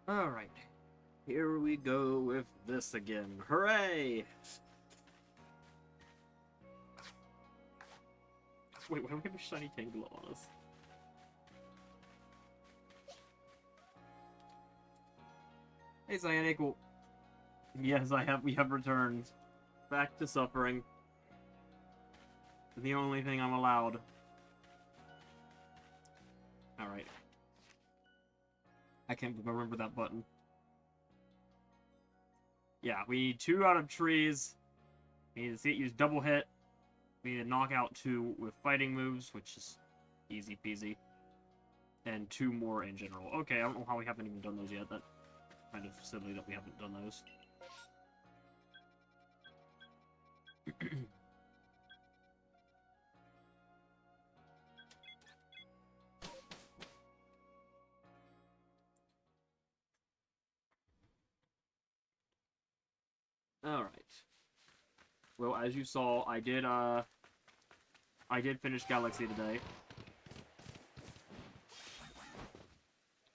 Alright. Here we go with this again. Hooray! Wait, why do we have a shiny Tangela on us? Hey, Cyanical. Yes, we have returned. Back to suffering. The only thing I'm allowed. Alright. I can't remember that button. Yeah, we need 2 out of trees. We need to see it use double hit. We need to knock out 2 with fighting moves, which is easy peasy. And 2 more in general. Okay, I don't know how we haven't even done those yet. That's kind of silly that we haven't done those. Alright. Well, as you saw, I did finish Galaxy today.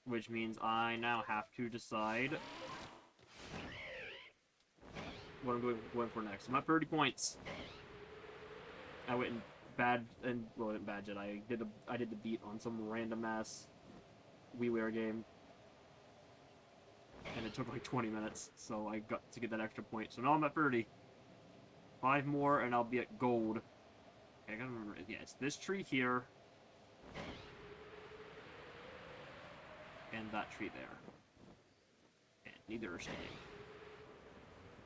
Which means I now have to decide what I'm going for next. I'm at 30 points. I went in bad, and well, in bad jet. I did the beat on some random ass WiiWare game, and it took like 20 minutes, so I got to get that extra point. So now I'm at 30. 5 more, and I'll be at gold. Okay, I gotta remember. Yeah, it's this tree here, and that tree there. And neither are staying.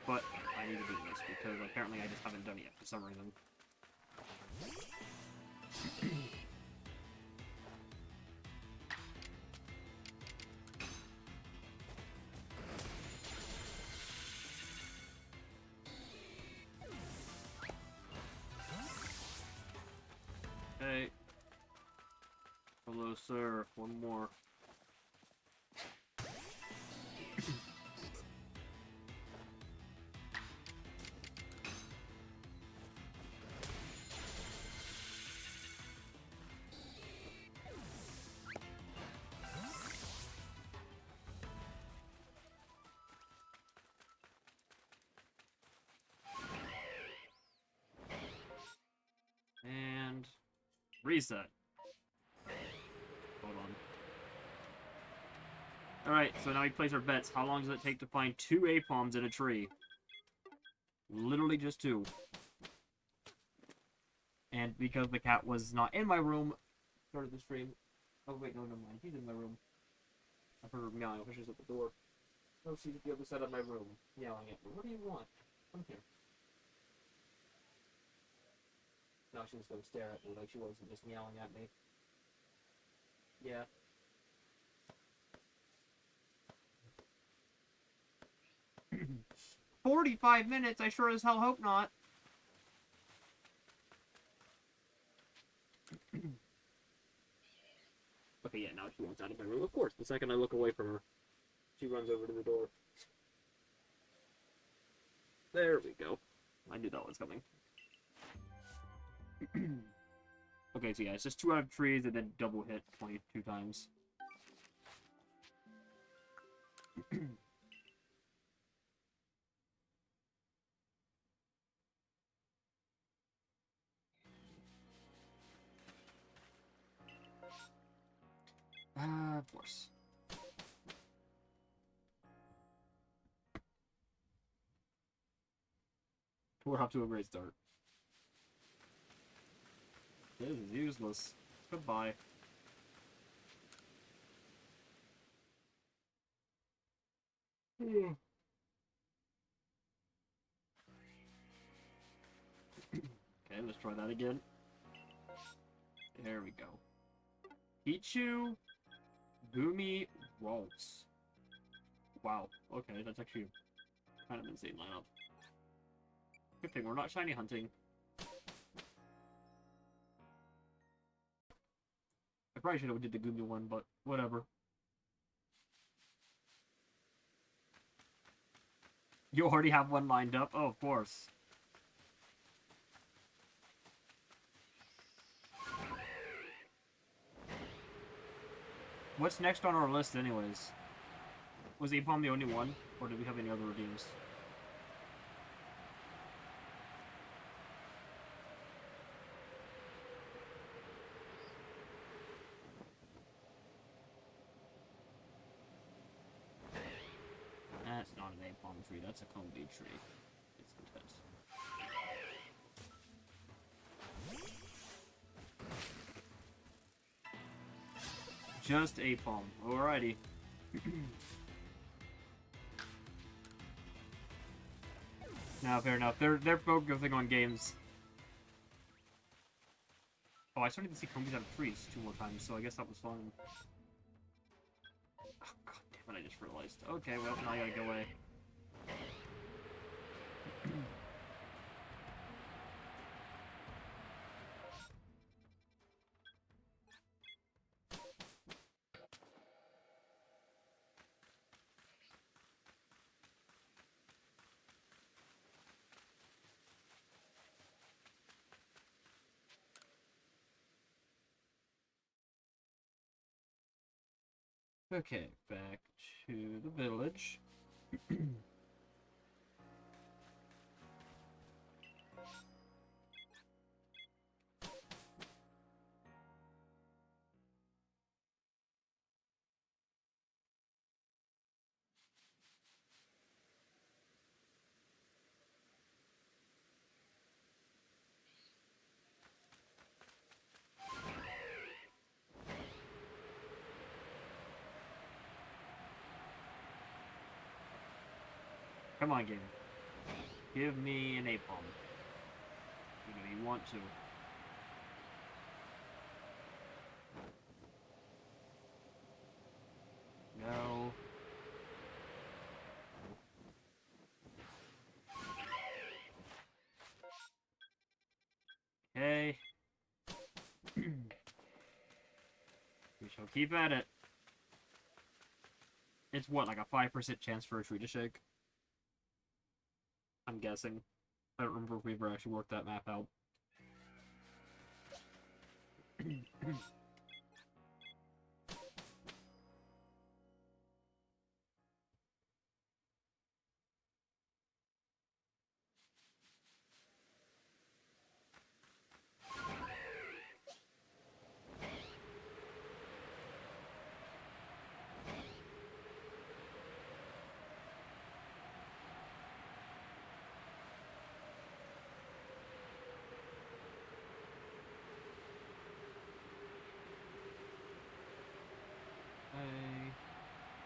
But I need to do this because apparently I just haven't done it yet for some reason. Okay. Hello, sir. One more. And reset. Hold on. Alright, so now we place our bets. How long does it take to find 2 Apoms in a tree? Literally just 2. And because the cat was not in my room, started the stream. Oh wait, no, never mind. He's in my room. I've heard her meowing. I wish she's at the door. Oh, she's at the other side of my room, meowing at me. What do you want? Come here. Now she's just gonna stare at me like she wasn't just meowing at me. Yeah. "45 minutes? I sure as hell hope not." Okay, yeah, now she wants out of my room. Of course, the second I look away from her, she runs over to the door. There we go. I knew that was coming. Okay, so yeah, it's just 2 out of trees and then double hit 22 times. Of course. We're off to a great start. This is useless. Goodbye. Okay, let's try that again. There we go. Pichu, Gumi, Waltz. Wow, okay, that's actually kind of insane lineup. Good thing we're not shiny hunting. I probably should have did the Gumi one, but whatever. You already have one lined up? Oh, of course. What's next on our list, anyways? Was Apom the only one? Or did we have any other redeems? That's not an Apom tree, that's a Combi tree. It's intense. Just Apom. Alrighty. Now, fair enough. They're focusing on games. Oh, I started to see Combis out of trees 2 more times, so I guess that was fun. Oh, god damn it, I just realized. Okay, well, now I gotta go away. Okay, back to the village. Come on, game. Give me an Apom. You know, you want to. No. Okay. We shall keep at it. It's what, like a 5% chance for a tree to shake? I'm guessing. I don't remember if we ever actually worked that map out.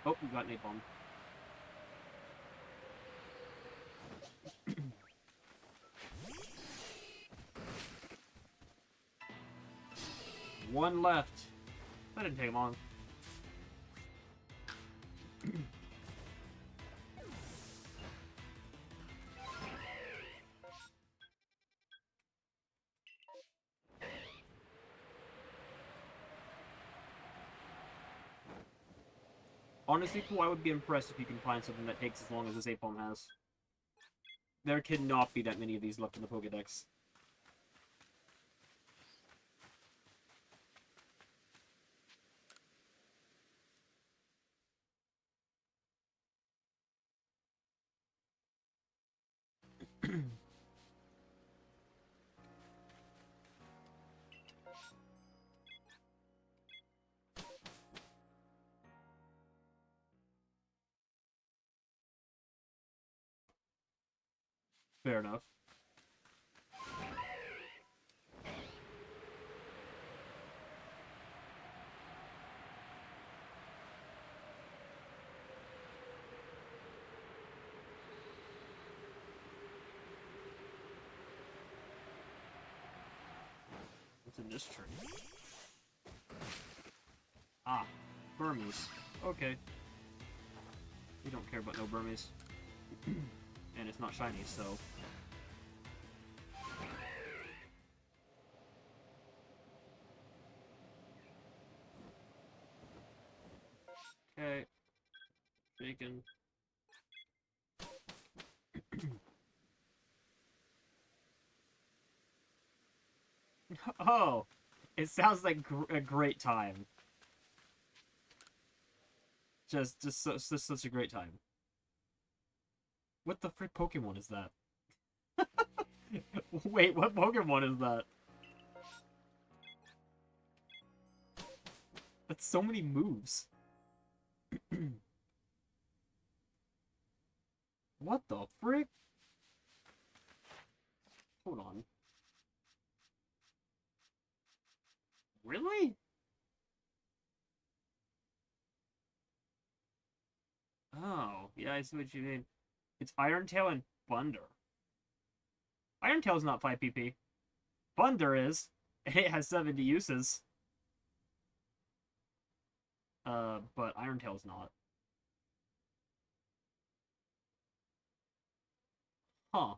Oh, we got napalm. One left. That didn't take long. Honestly, cool, I would be impressed if you can find something that takes as long as this Apom has. There cannot be that many of these left in the Pokédex. Fair enough. What's in this tree? Ah, Burmese. Okay. We don't care about no Burmese. And it's not shiny, so... Okay. Bacon. Oh! It sounds like a great time. just such a great time. What the frick Pokemon is that? Wait, what Pokemon is that? That's so many moves. What the frick? Hold on. Really? Oh, yeah, I see what you mean. It's Iron Tail and Thunder. Iron Tail's not 5 PP. Thunder is. It has 70 uses. But Iron Tail's not. Huh.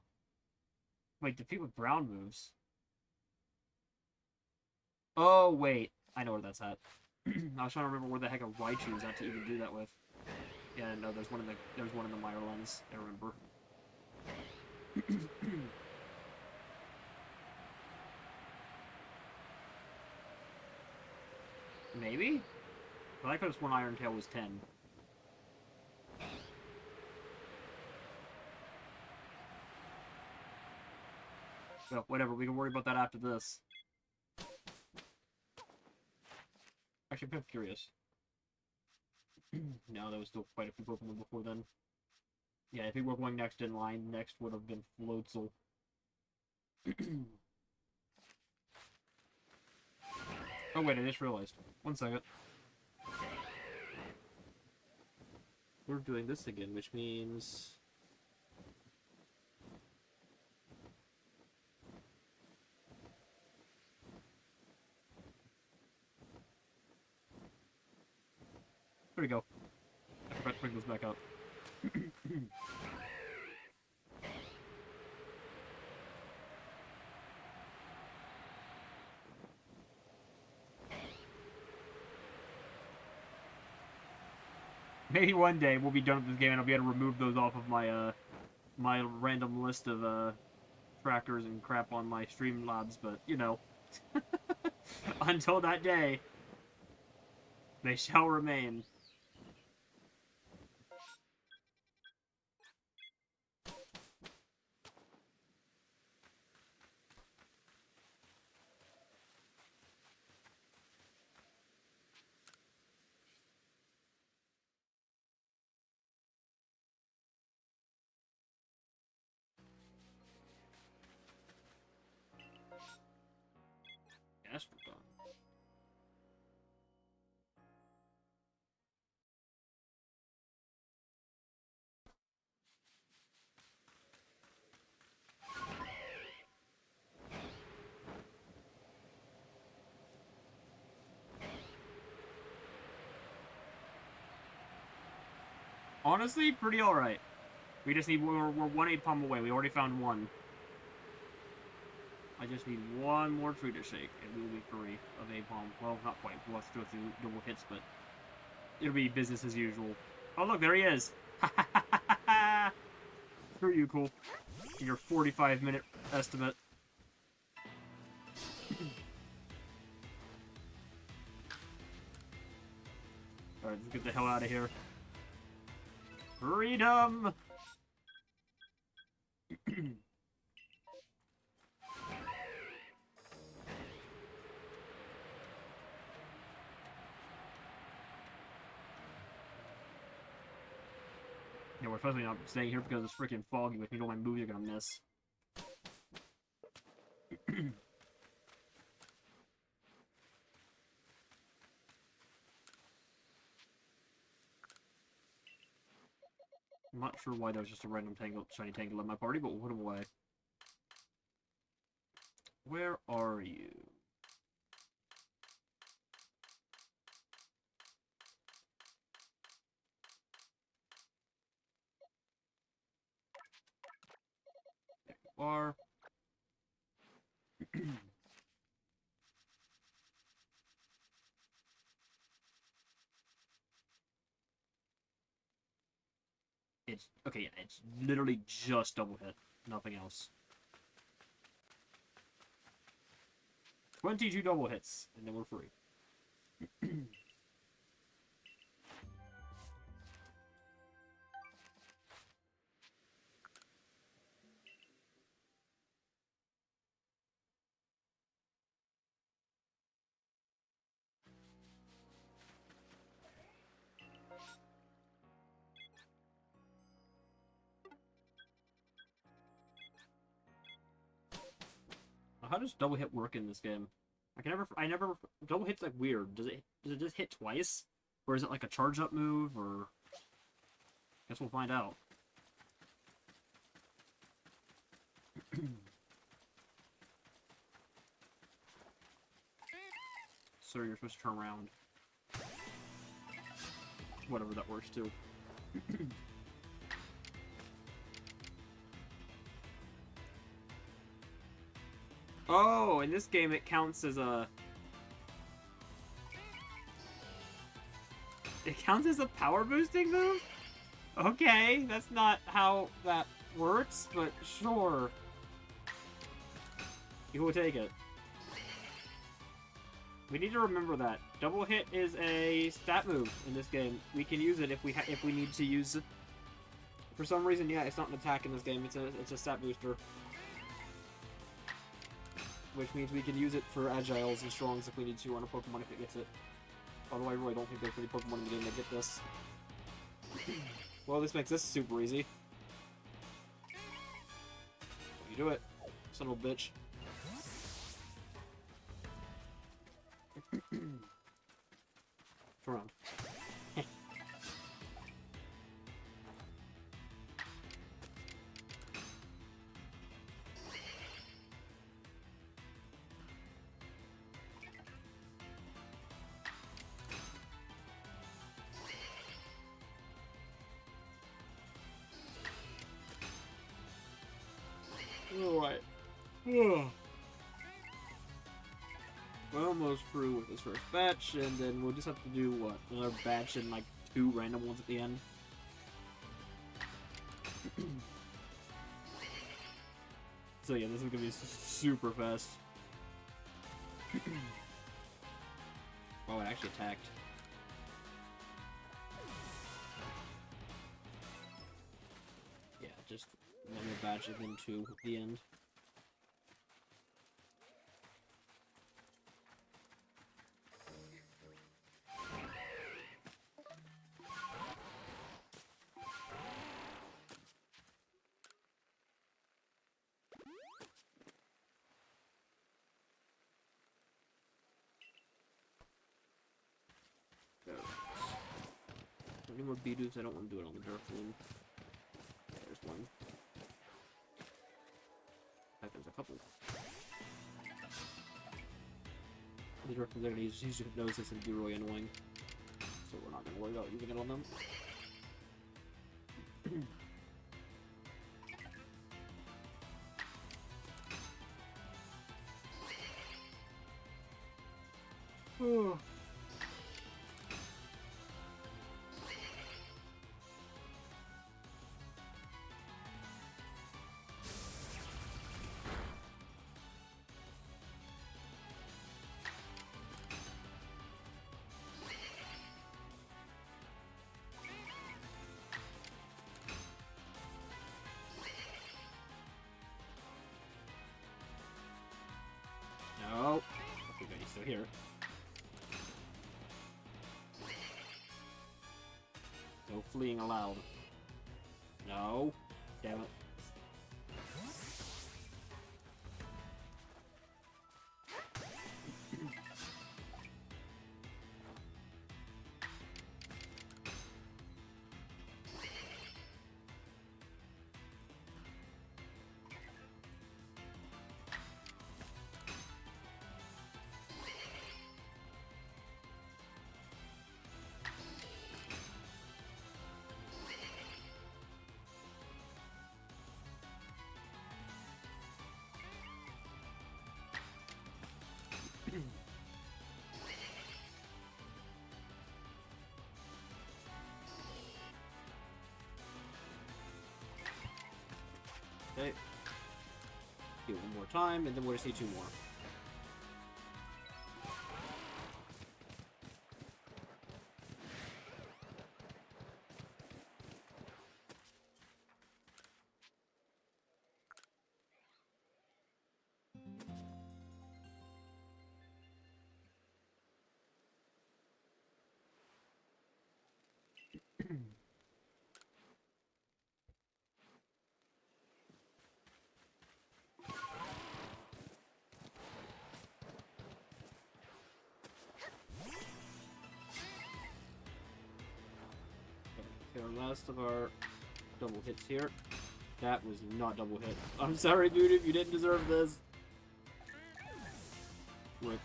Wait, defeat with brown moves. Oh, wait. I know where that's at. I was trying to remember where the heck a Raichu is at to even do that with. Yeah, no, there's one in the Mire Lens, I remember. Maybe? But I could have sworn Iron Tail was 10. Well, whatever, we can worry about that after this. Actually, I'm kind of curious. No, there was still quite a few Pokemon before then. Yeah, if we were going next in line, next would have been Floatzel. Oh wait, I just realized. 1 second. We're doing this again, which means... There we go. I forgot to bring this back up. Maybe one day we'll be done with this game and I'll be able to remove those off of my my random list of trackers and crap on my Streamlabs, but you know. Until that day, they shall remain. Astrodon. Honestly, pretty alright. We just need, we're 1 Apom away. We already found one. I just need one more tree to shake, and we will be free of Apom. Well, not quite. We'll have to go through double hits, but it'll be business as usual. Oh, look, there he is. Screw you, cool. Your 45-minute estimate. Alright, let's get the hell out of here. Freedom! Yeah, we're supposed to not staying here because it's freaking foggy, which means all my moves are gonna miss. I'm not sure why there was just a random shiny tangle in my party, but we'll put him away. Where are you? There you are. It's, okay, yeah, it's literally just double hit. Nothing else. 22 double hits, and then we're free. How does double hit work in this game? I never double hit's like weird. Does it just hit twice? Or is it like a charge up move or guess we'll find out. Sir, you're supposed to turn around. Whatever, that works too. Oh, in this game it counts as a... It counts as a power boosting move? Okay, that's not how that works, but sure. You will take it. We need to remember that. Double hit is a stat move in this game. We can use it if we need to use it. For some reason, yeah, it's not an attack in this game. It's a stat booster. Which means we can use it for Agiles and Strongs if we need to on a Pokemon if it gets it. Although I really don't think there's any Pokemon in the game that get this. Well, this makes this super easy. You do it, son of a bitch. Turn around. Alright. We're almost through with this first batch, and then we'll just have to do, what, another batch and, like, 2 random ones at the end. So yeah, this is gonna be super fast. Oh, it actually attacked. Yeah, just one more batch and then 2 at the end. Any more Bidoof? I don't want to do it on the Dirt Floom. There's one. In fact, there's a couple. The Dirt Floom, he's Hypnosis and be really annoying. So we're not going to worry about using it on them. Oh. No. Okay, good, he's still here. No fleeing allowed. No. Damn it. Okay. Do it one more time, and then we'll just need 2 more. our last of our double hits here. That was not double hit. I'm sorry, dude, if you didn't deserve this. Rip.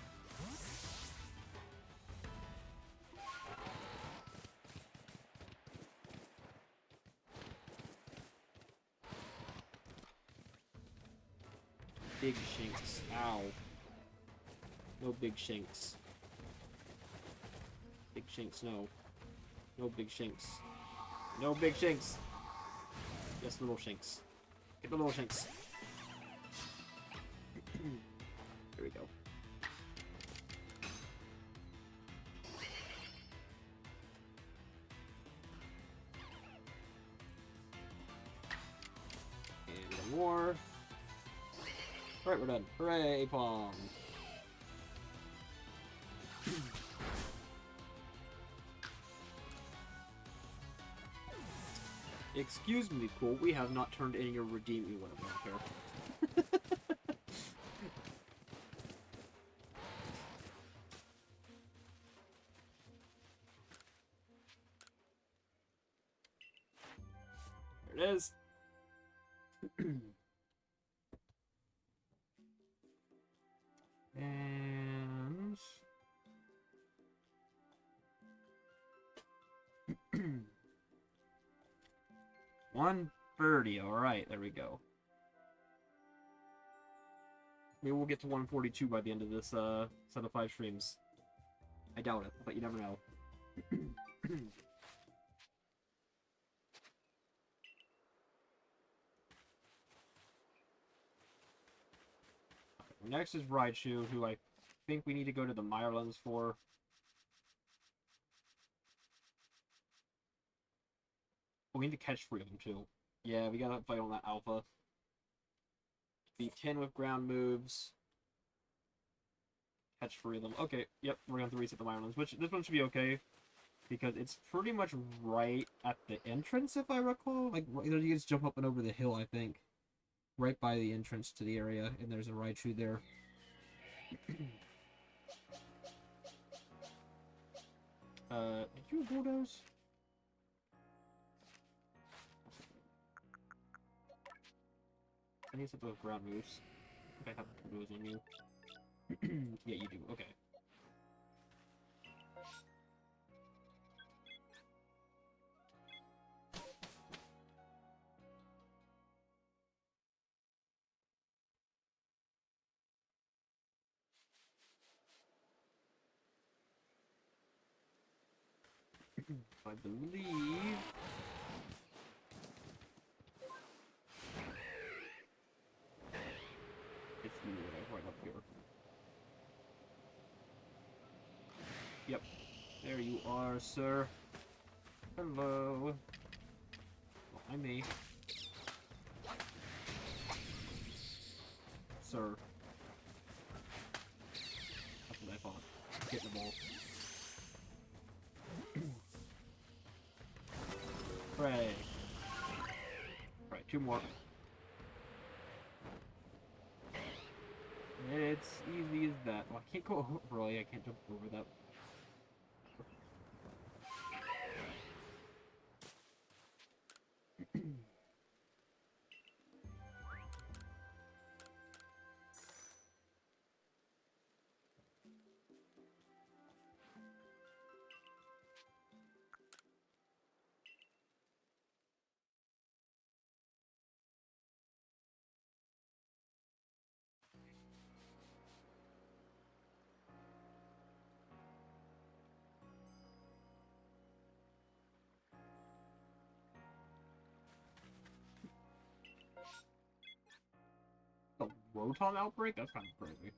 Big shanks. Ow. No big shanks. Big shanks, no. No big shanks. No big shanks. Yes, little shanks. Get the little shanks. There we go. And one more. Alright, we're done. Hooray, Pong! Excuse me, cool. We have not turned in your redeem me whatever, I don't care. There it is. And 130. All right, there we go. Maybe we'll get to 142 by the end of this set of 5 streams. I doubt it, but you never know. Next is Raichu, who I think we need to go to the Myrlands for. Oh, we need to catch 3 of them, too. Yeah, we gotta fight on that Alpha. Be 10 with ground moves. Catch 3 of them. Okay, yep, we're gonna have to reset the Myrlands, which this one should be okay. Because it's pretty much right at the entrance, if I recall. Like, you just jump up and over the hill, I think. Right by the entrance to the area, and there's a Raichu there. Did you bulldoze? I need to put ground moves. I have those on you. Yeah, you do. Okay. I believe it's you right up here. Yep. There you are, sir. Hello. Well, I may. Sir. That's what I thought. Get the ball. Hooray. Alright, 2 more. It's easy as that. Well, I can't go over really. I can't jump over that. The Rotom outbreak? That's kind of crazy.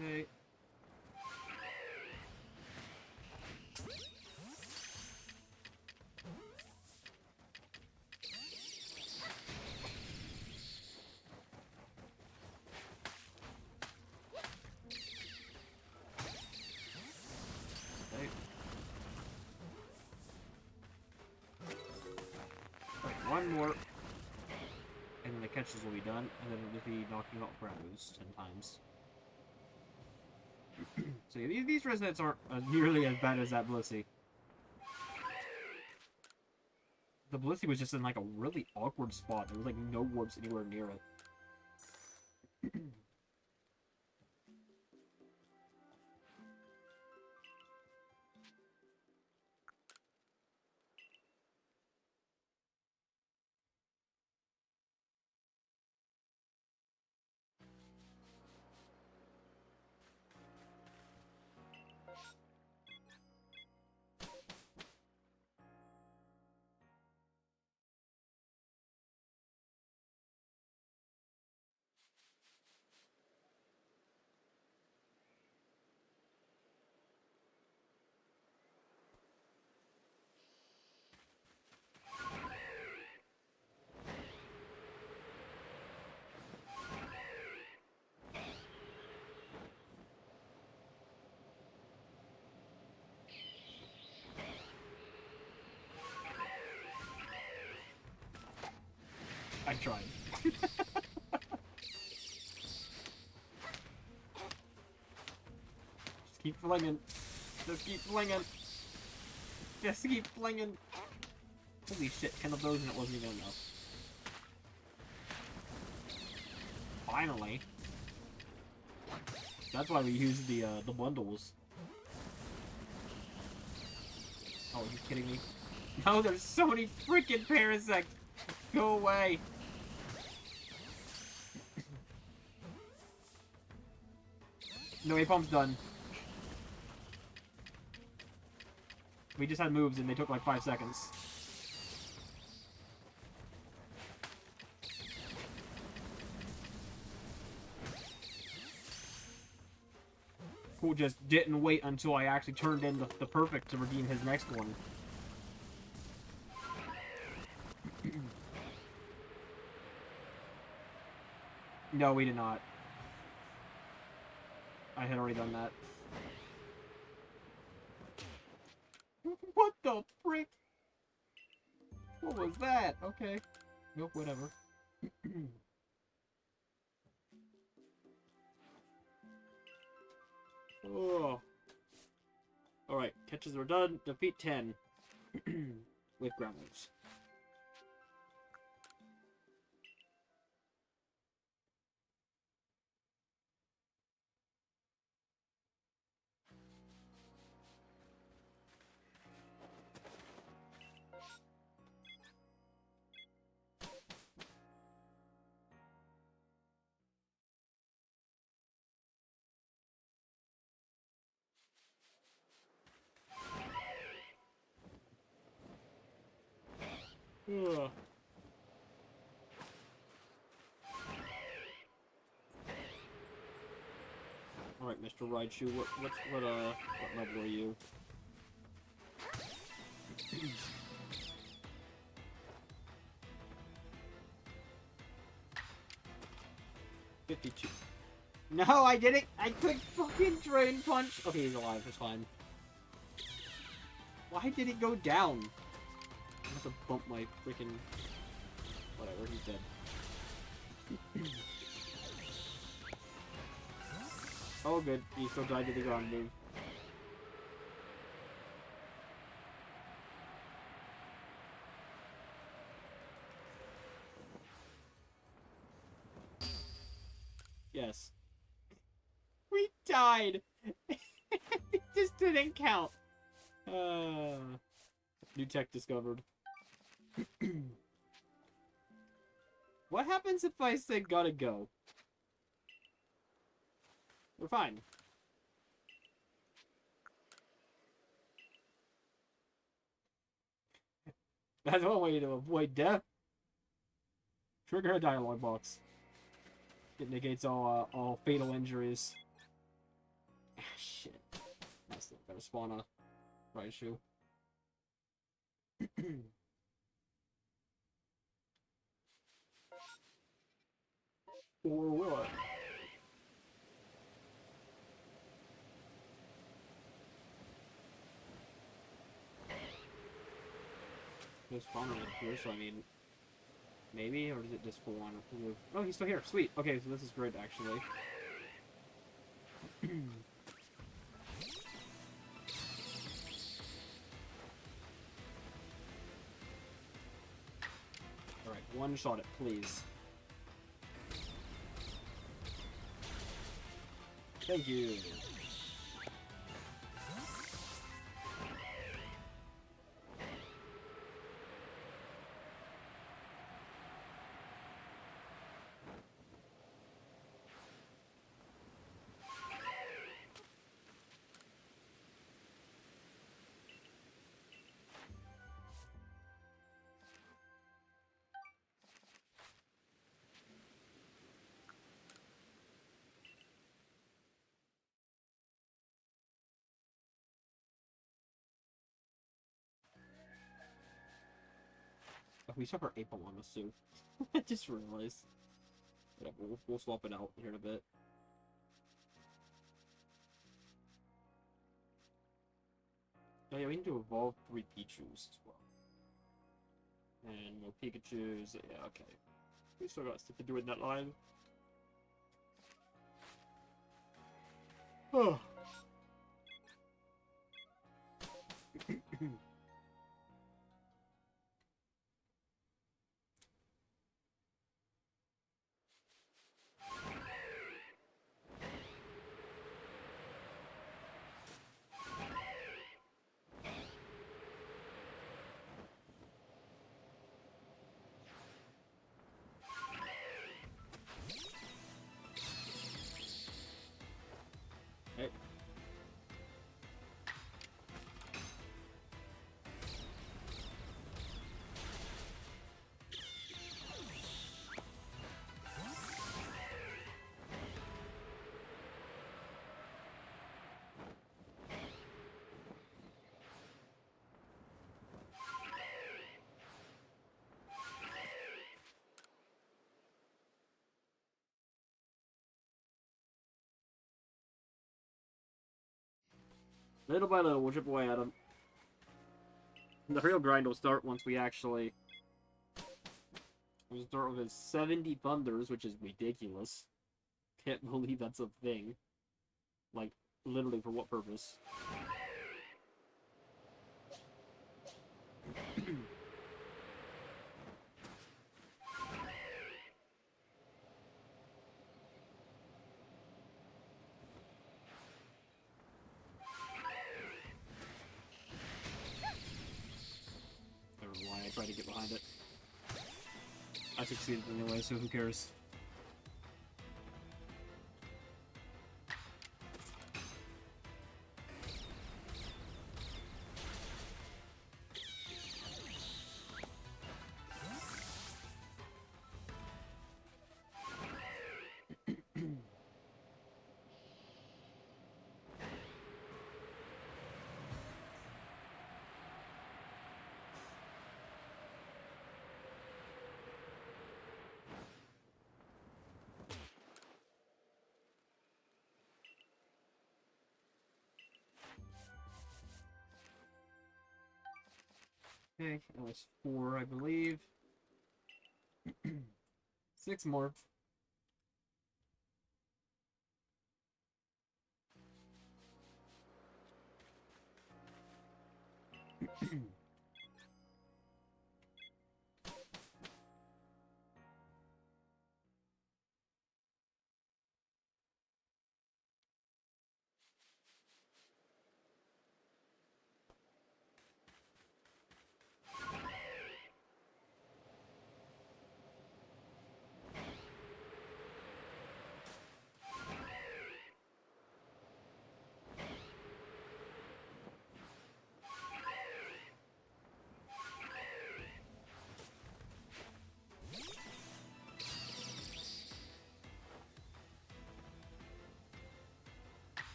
Okay. one more. And then the catches will be done, and then it'll just be knocking out Arceus 10 times. So yeah, these residents aren't nearly as bad as that Blissey. The Blissey was just in like a really awkward spot. There was like no warps anywhere near it. I tried. Just keep flinging. Just keep flinging. Just keep flinging. Holy shit, 10 of those and it wasn't even enough. Finally. That's why we use the bundles. Oh, are you kidding me? No, there's so many freaking parasites! Go away! No, A-Pump's done. We just had moves and they took like 5 seconds. Who just didn't wait until I actually turned in the perfect to redeem his next one. No, we did not. I had already done that. What the frick? What was that? Okay. Nope, whatever. Oh. Alright, catches are done. Defeat 10. With ground moves. Ugh. Alright, Mr. Raichu, what level are you? 52. No, I didn't! I could fucking Drain Punch! Okay, he's alive, it's fine. Why did it go down? I must have bumped my freaking... Whatever, he's dead. Oh good, he still died to the ground move. Yes. We died! It just didn't count. New tech discovered. What happens if I say gotta go? We're fine. That's one way to avoid death. Trigger a dialogue box. It negates all fatal injuries. Ah, shit. That's the better spawn a Raichu. Or what? No spawner in here, so I mean, Maybe, or is it just full on move? Oh, he's still here. Sweet. Okay, so this is great, actually. Alright, one shot it, please. Thank you. Oh, we took our April on us too. I just realized. Yeah, we'll swap it out here in a bit. Oh yeah, we need to evolve 3 Pichus as well. And no Pikachus. Yeah, okay. We still got stuff to do in that line. Oh. Hey. Little by little, we'll chip away at him. The real grind will start once we actually... We'll start with his 70 thunders, which is ridiculous. Can't believe that's a thing. Like, literally, for what purpose? I don't know why I tried to get behind it. I succeeded anyway, so who cares? Okay, that was 4, I believe. 6 more.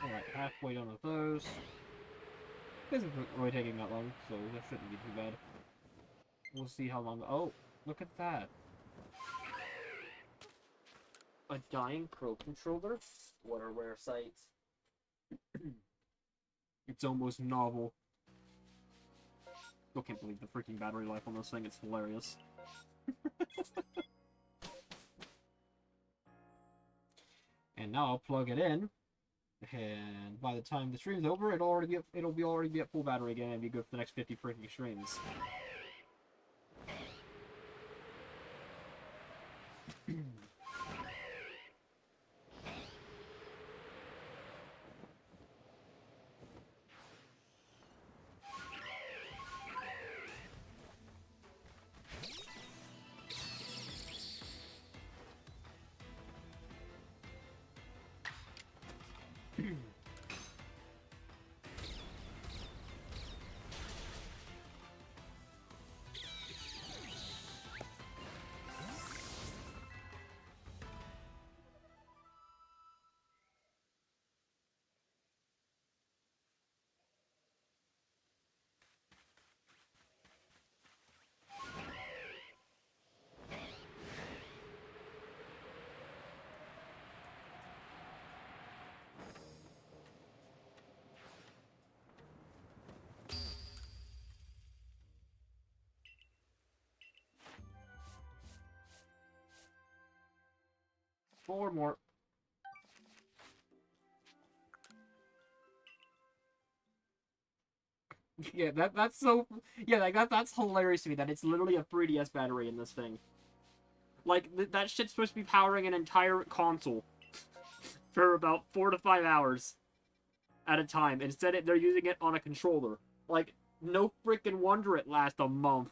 Alright, halfway done with those. This isn't really taking that long, so that shouldn't be too bad. We'll see how long... Oh, look at that. A dying Pro Controller? What a rare sight. It's almost novel. Still can't believe the freaking battery life on this thing. It's hilarious. And now I'll plug it in. And by the time the stream's over, it'll already be at full battery again and be good for the next 50 freaking streams. Four more. Yeah, that's so... Yeah, like, that's hilarious to me, that it's literally a 3DS battery in this thing. Like, that shit's supposed to be powering an entire console for about 4 to 5 hours at a time. Instead, they're using it on a controller. Like, no freaking wonder it lasts a month.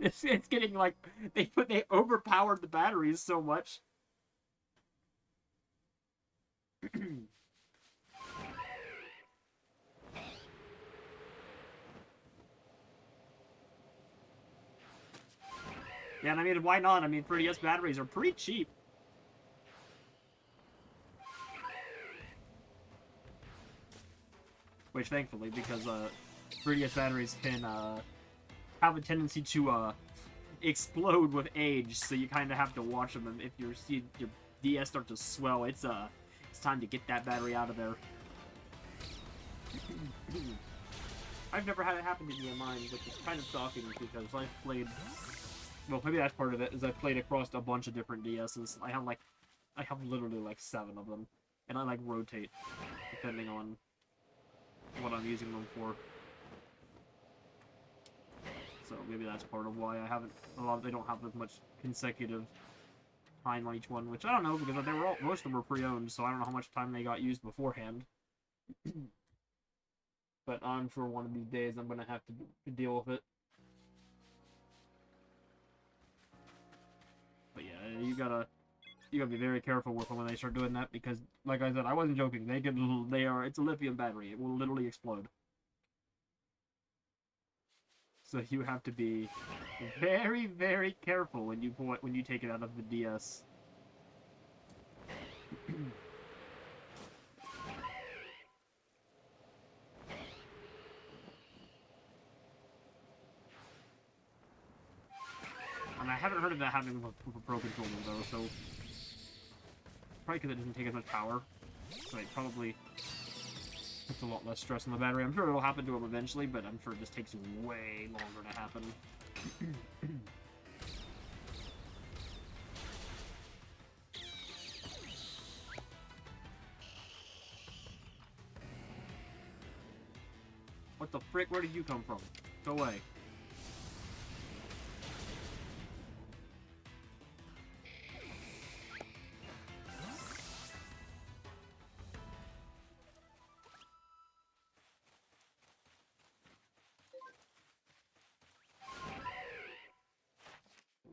It's getting, like... They overpowered the batteries so much. Yeah, and I mean, why not? I mean, 3DS batteries are pretty cheap. Which, thankfully, because 3DS batteries can have a tendency to explode with age, so you kind of have to watch them. And if you see your DS start to swell, it's time to get that battery out of there. I've never had it happen to me in mine, which is kind of shocking because I've played... Well, maybe that's part of it, is I've played across a bunch of different DSs. I have literally like 7 of them. And I like rotate, depending on what I'm using them for. So maybe that's part of why I haven't, they don't have as much consecutive time on each one, which I don't know, because most of them were pre-owned, so I don't know how much time they got used beforehand. But I'm sure one of these days I'm gonna have to deal with it. But yeah, you gotta be very careful with them when they start doing that, because, like I said, I wasn't joking. It's a lithium battery. It will literally explode. So you have to be very, very careful when you take it out of the DS. And I haven't heard of that happening with a Pro Controller, though, so... Probably because it doesn't take as much power. So it probably puts a lot less stress on the battery. I'm sure it'll happen to him eventually, but I'm sure it just takes way longer to happen. What the frick? Where did you come from? Go away.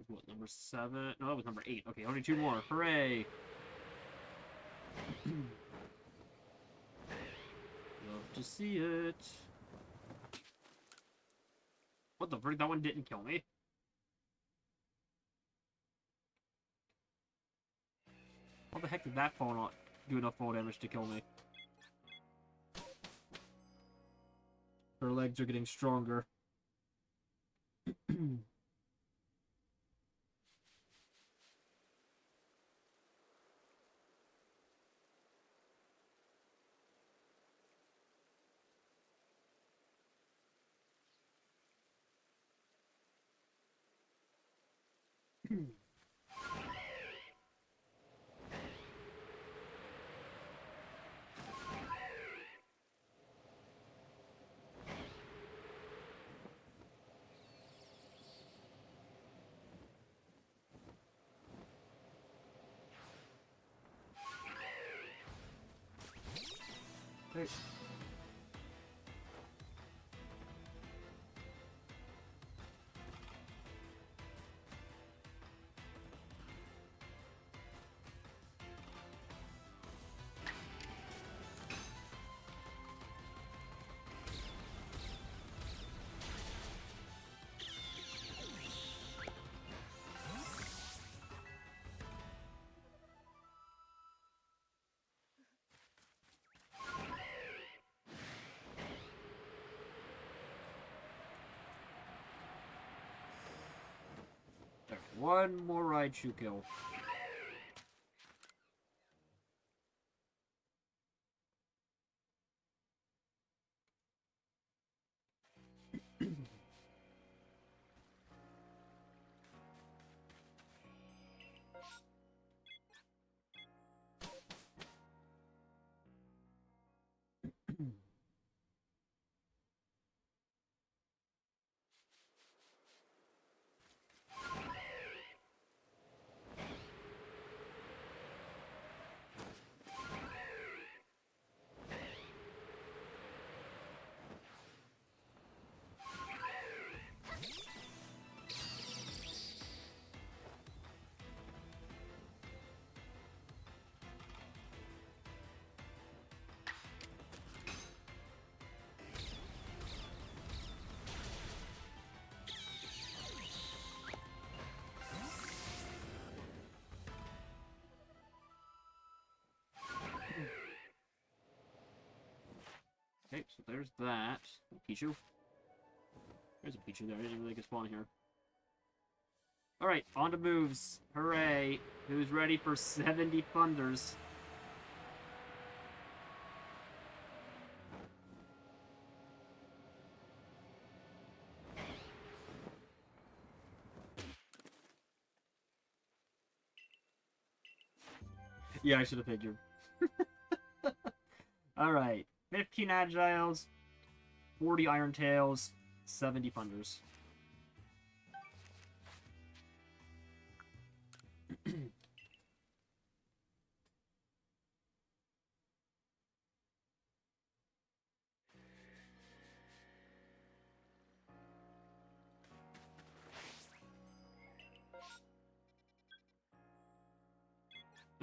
What, number 7? No, that was number 8. Okay, only 2 more. Hooray! Love to see it. What the frick? That one didn't kill me. How the heck did that phone do enough fall damage to kill me? Her legs are getting stronger. Hey. One more Raichu kill. Okay, so there's that. Pichu. There's a Pichu there. I didn't really get spawn here. Alright, on to moves. Hooray. Who's ready for 70 thunders? Yeah, I should have figured. Alright. 15 Agiles, 40 Iron Tails, 70 Thunders.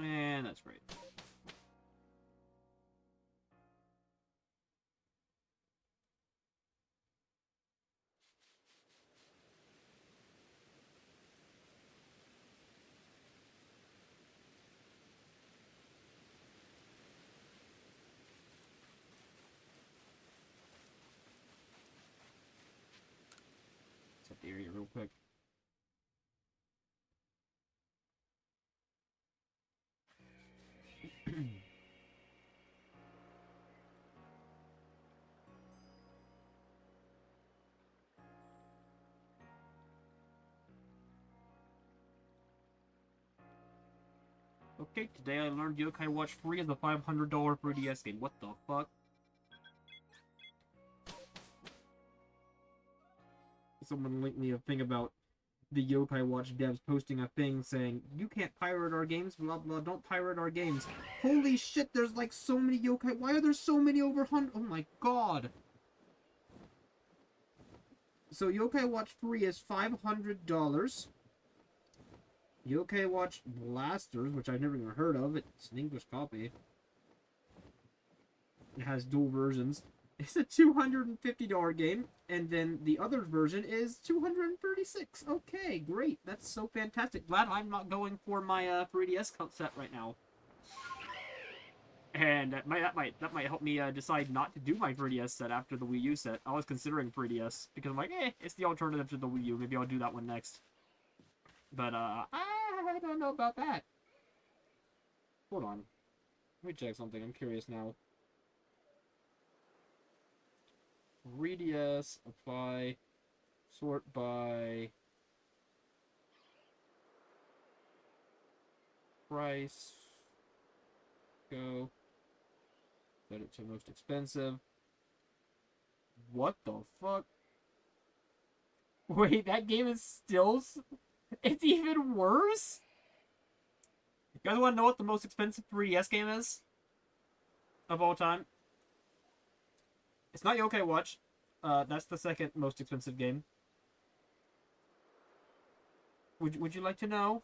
And that's great. Set the area real quick. Okay, today I learned Yokai Watch Free is a $500 3DS game. What the fuck? Someone linked me a thing about the Yokai Watch devs posting a thing saying, you can't pirate our games, blah blah, don't pirate our games. Holy shit, there's like so many yokai. Why are there so many over 100? Oh my god. So Yokai Watch Free is $500. Yokai Watch Blasters, which I've never even heard of, it's an English copy. It has dual versions. It's a $250 game, and then the other version is $236. Okay, great. That's so fantastic. Glad I'm not going for my 3DS set right now. And that might help me decide not to do my 3DS set after the Wii U set. I was considering 3DS because I'm like, it's the alternative to the Wii U. Maybe I'll do that one next. But I don't know about that. Hold on, let me check something. I'm curious now. 3DS apply, sort by price. Go. Set it to most expensive. What the fuck? Wait, that game is still... It's even worse? You guys want to know what the most expensive 3DS game is? Of all time? It's not Yokai Watch. That's the second most expensive game. Would you like to know?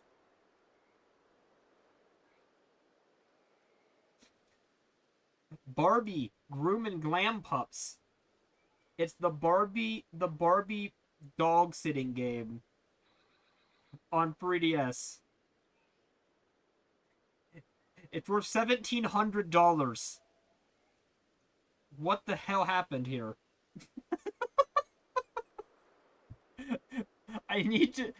Barbie Groom and Glam Pups. It's the Barbie dog sitting game on 3DS. It's worth $1,700. What the hell happened here? I need to...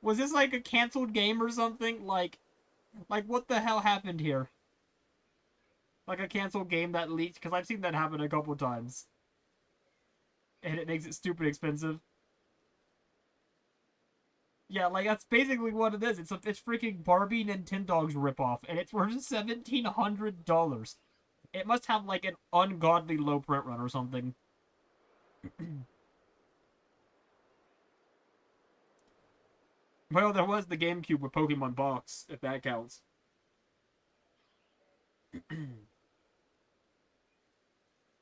Was this like a canceled game or something? Like what the hell happened here? Like a canceled game that leaked? Because I've seen that happen a couple times. And it makes it stupid expensive. Yeah, like that's basically what it is. It's freaking Barbie Nintendogs ripoff, and it's worth $1,700. It must have like an ungodly low print run or something. Well, there was the GameCube with Pokemon Box, if that counts.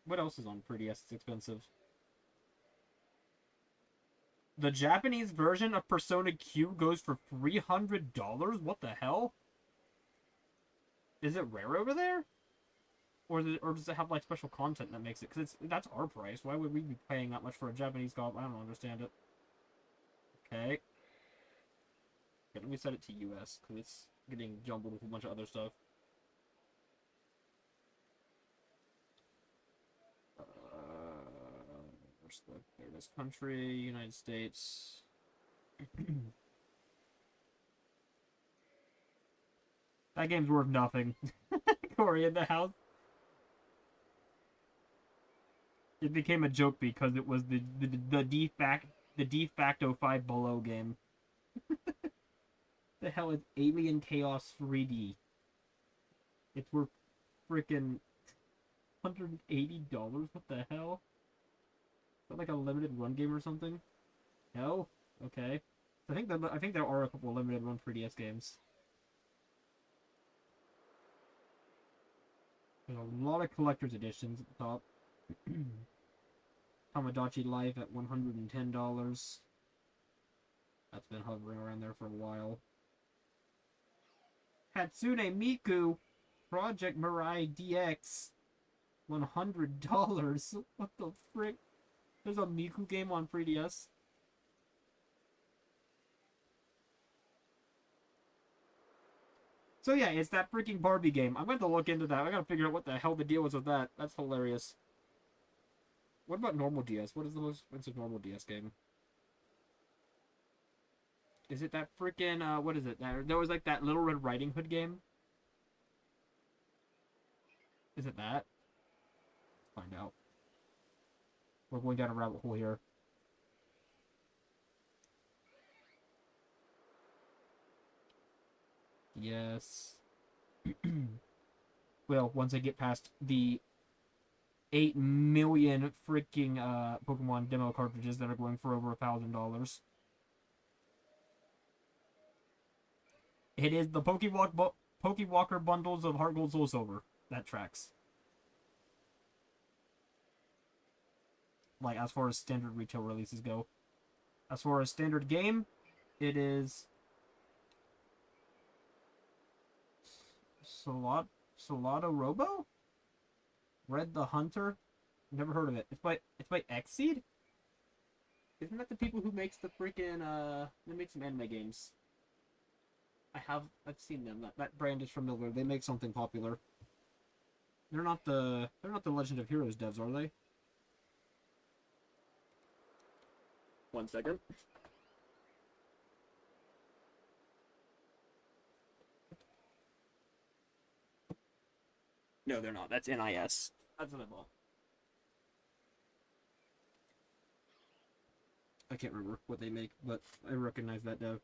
What else is on 3DS that's expensive? The Japanese version of Persona Q goes for $300? What the hell? Is it rare over there? Or does it have like special content that makes it? Because that's our price. Why would we be paying that much for a Japanese copy? I don't understand it. Okay. Let me set it to US, because it's getting jumbled with a bunch of other stuff. There it is. Country, United States. That game's worth nothing. Corey in the house. It became a joke because it was the de facto Five Below game. The hell is Alien Chaos 3D? It's worth freaking $180. What the hell? Is that like a limited run game or something? No? Okay. I think there are a couple of limited run 3DS games. There's a lot of collector's editions at the top. Tamagotchi Life at $110. That's been hovering around there for a while. Hatsune Miku Project Mirai DX $100. What the frick? There's a Miku game on 3DS. So yeah, it's that freaking Barbie game. I'm going to look into that. I gotta figure out what the hell the deal was with that. That's hilarious. What about normal DS? What is the most expensive normal DS game? Is it that freaking, what is it? There was like that Little Red Riding Hood game? Is it that? Let's find out. We're going down a rabbit hole here. Yes. Well, once I get past the 8 million freaking Pokemon demo cartridges that are going for over $1,000. It is the Pokewalker bundles of Heart Gold Soul Silver. That tracks. Like, as far as standard retail releases go. As far as standard game, it is Solado Robo? Red the Hunter? Never heard of it. It's by Xseed? Isn't that the people who makes the freaking they make some anime games? I've seen them. That brand is familiar. They make something popular. They're not the Legend of Heroes devs, are they? 1 second. No, they're not. That's NIS. That's what I thought. I can't remember what they make, but I recognize that dev.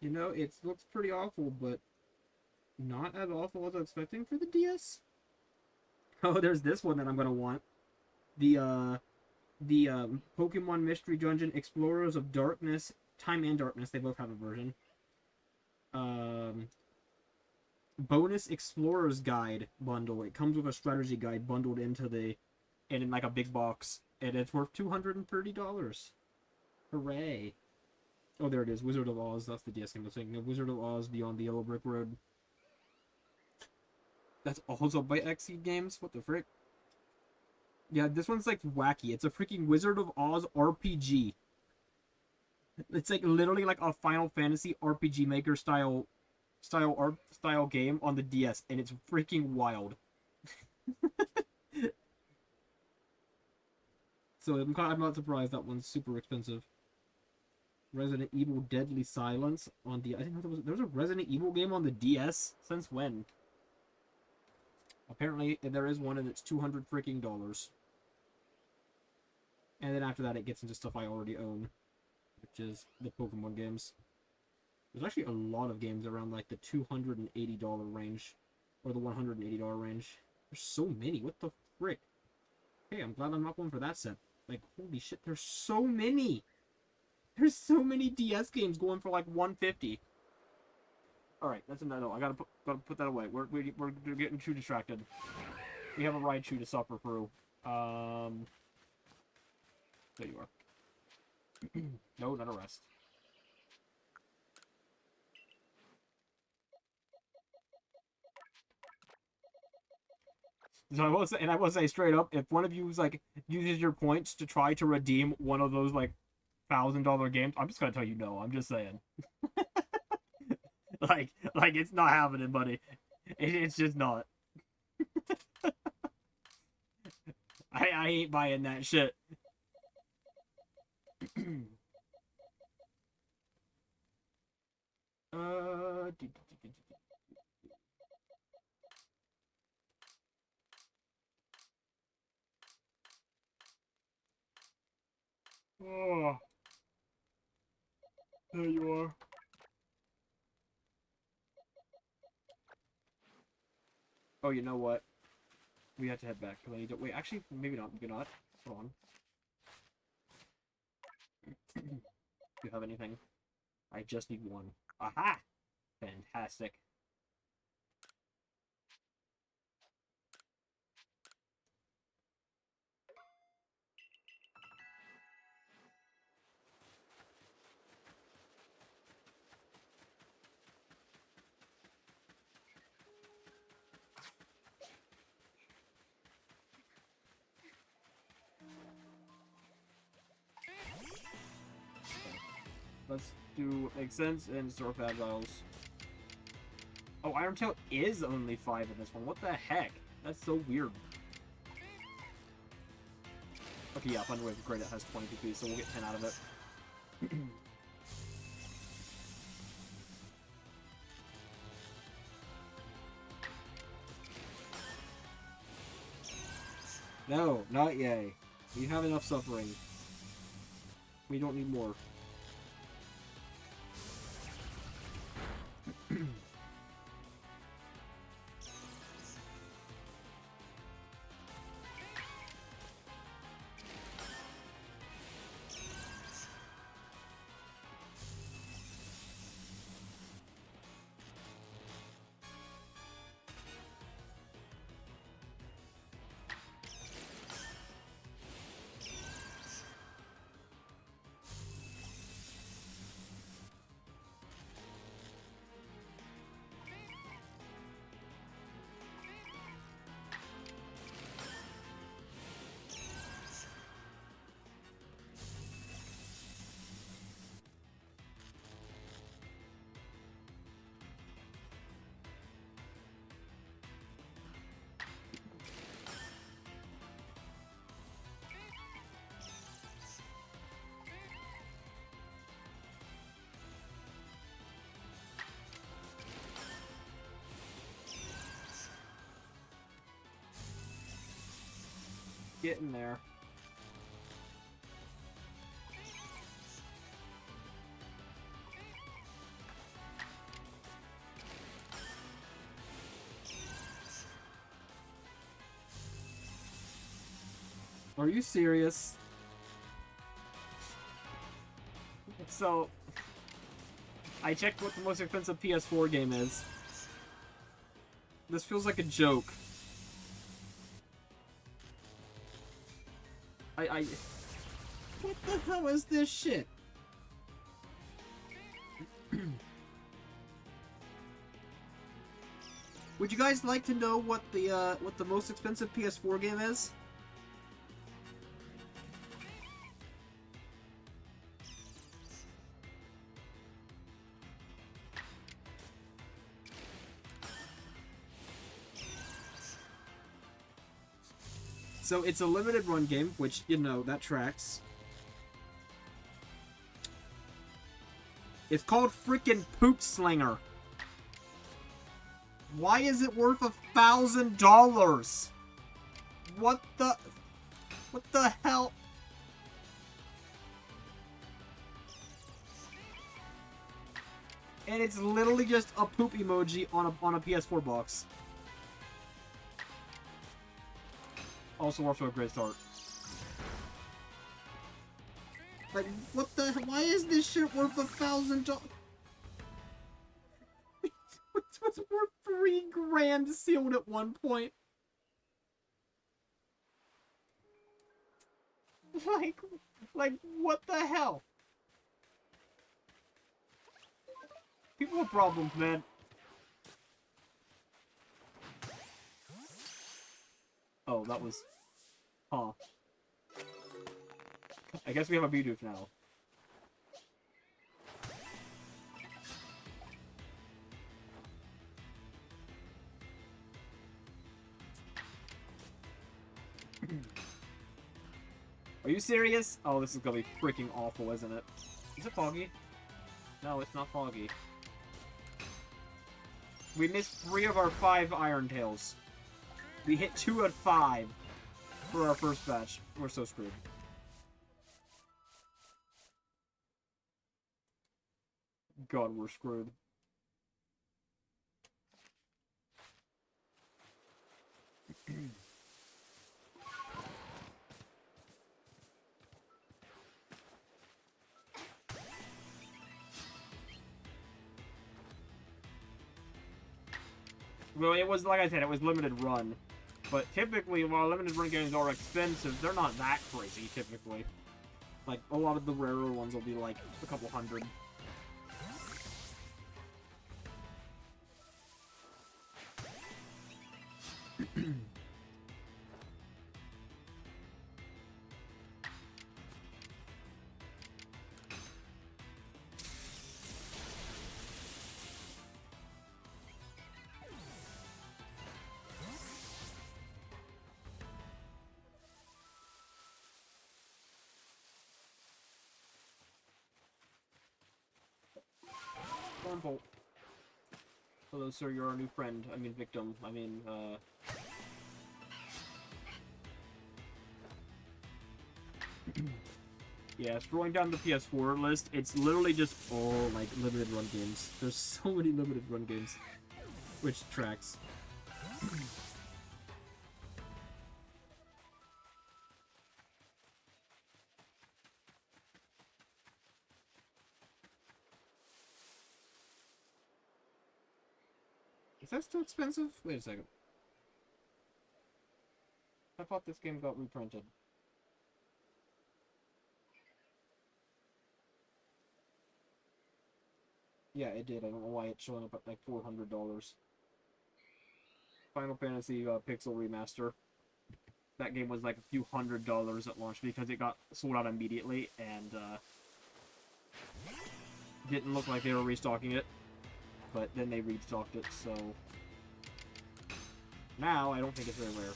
You know, it looks pretty awful, but not as awful as I was expecting for the DS. Oh, there's this one that I'm gonna want. The Pokemon Mystery Dungeon Explorers of Darkness, Time and Darkness. They both have a version. Bonus Explorer's Guide bundle. It comes with a strategy guide bundled into and in like a big box, and it's worth $230. Hooray! Oh, there it is. Wizard of Oz. That's the DS game I was saying. No, Wizard of Oz Beyond the Yellow Brick Road. That's also by Xseed Games. What the frick? Yeah, this one's like wacky. It's a freaking Wizard of Oz RPG. It's like literally like a Final Fantasy RPG Maker style game on the DS, and it's freaking wild. So I'm not surprised that one's super expensive. Resident Evil Deadly Silence on the... I didn't know there was a Resident Evil game on the DS? Since when? Apparently there is one, and it's $200 freaking dollars. And then after that it gets into stuff I already own, which is the Pokemon games. There's actually a lot of games around like the $280 range, or the $180 range. There's so many. What the frick? Hey, I'm glad I'm not going for that set. Like, holy shit, there's so many! There's so many DS games going for like $150. Alright, that's another. I gotta put that away. We're getting too distracted. We have a Raichu to suffer through. There you are. No, not a rest. So I will say straight up, if one of you uses your points to try to redeem one of those like $1,000 games, I'm just gonna tell you no. I'm just saying. like it's not happening, buddy. It's just not. I ain't buying that shit. Oh, there you are. Oh, you know what? We have to head back. I need to wait. Actually, maybe not. Maybe not. Hold on. Do you have anything? I just need one. Aha! Fantastic. Let's do Make Sense and Store of Agiles. Oh, Iron Tail is only 5 in this one. What the heck? That's so weird. Okay, yeah, Thunder Wave is great. It has 20 PP, so we'll get 10 out of it. No, not yay. We have enough suffering. We don't need more. Getting there. Are you serious? So, I checked what the most expensive PS4 game is. This feels like a joke. What the hell is this shit? Would you guys like to know what the most expensive PS4 game is? So it's a limited run game, which, you know, that tracks. It's called frickin' Poop Slinger. Why is it worth $1,000? What the hell? And it's literally just a poop emoji on a PS4 box. Also off to a great start. Like, what the hell? Why is this shit worth $1,000? It's worth $3,000 sealed at one point. Like, what the hell? People have problems, man. Oh, that was... Huh. I guess we have a Bidoof now. Are you serious? Oh, this is gonna be freaking awful, isn't it? Is it foggy? No, it's not foggy. We missed 3 of our 5 Iron Tails. We hit 2 at 5 for our first batch. We're so screwed. God, we're screwed. Well, it was, like I said, it was limited run. But typically, while limited run games are expensive, they're not that crazy, typically. Like, a lot of the rarer ones will be, like, a couple hundred. Stormbolt. Hello, sir, you're our new friend. I mean, victim. I mean, yeah, scrolling down the PS4 list, it's literally just all, like, limited run games. There's so many limited run games. Which tracks. Is that still expensive? Wait a second. I thought this game got reprinted. Yeah, it did. I don't know why it's showing up at like $400. Final Fantasy Pixel Remaster. That game was like a few $100s at launch because it got sold out immediately and didn't look like they were restocking it. But then they restocked it, so... Now, I don't think it's very rare.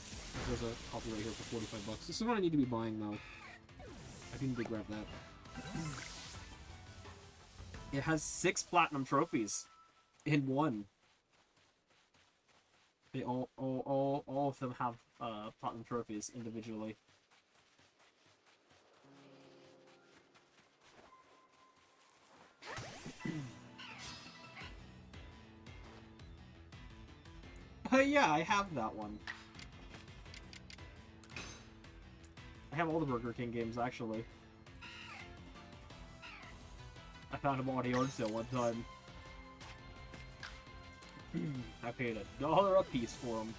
There's a copy right here for $45. This is what I need to be buying, though. I need to grab that. It has 6 platinum trophies in one. They all all of them have platinum trophies individually. Yeah, I have that one. I have all the Burger King games, actually. I found them on a yard sale one time. I paid $1 a piece for them.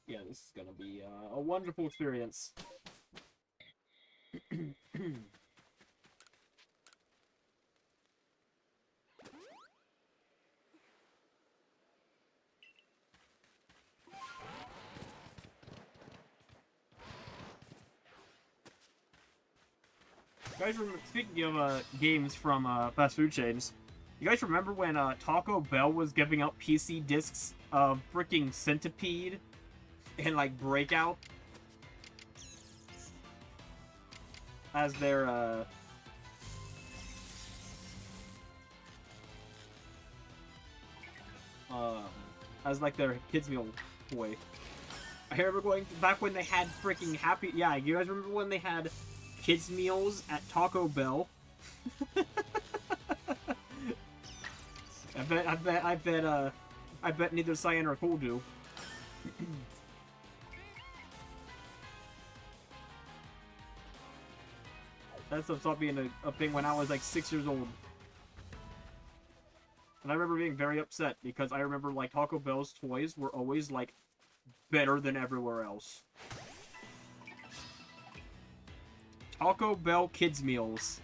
Yeah, this is gonna be a wonderful experience. You guys remember, speaking of games from fast food chains, you guys remember when Taco Bell was giving out PC discs of freaking Centipede and like Breakout as their as like their kids meal toy? I remember going back when they had freaking Happy. Yeah, you guys remember when they had kids meals at Taco Bell? I bet neither Cyan or Cole do. That stuff stopped being a thing when I was like 6 years old. And I remember being very upset because I remember like Taco Bell's toys were always like better than everywhere else. Taco Bell kids meals.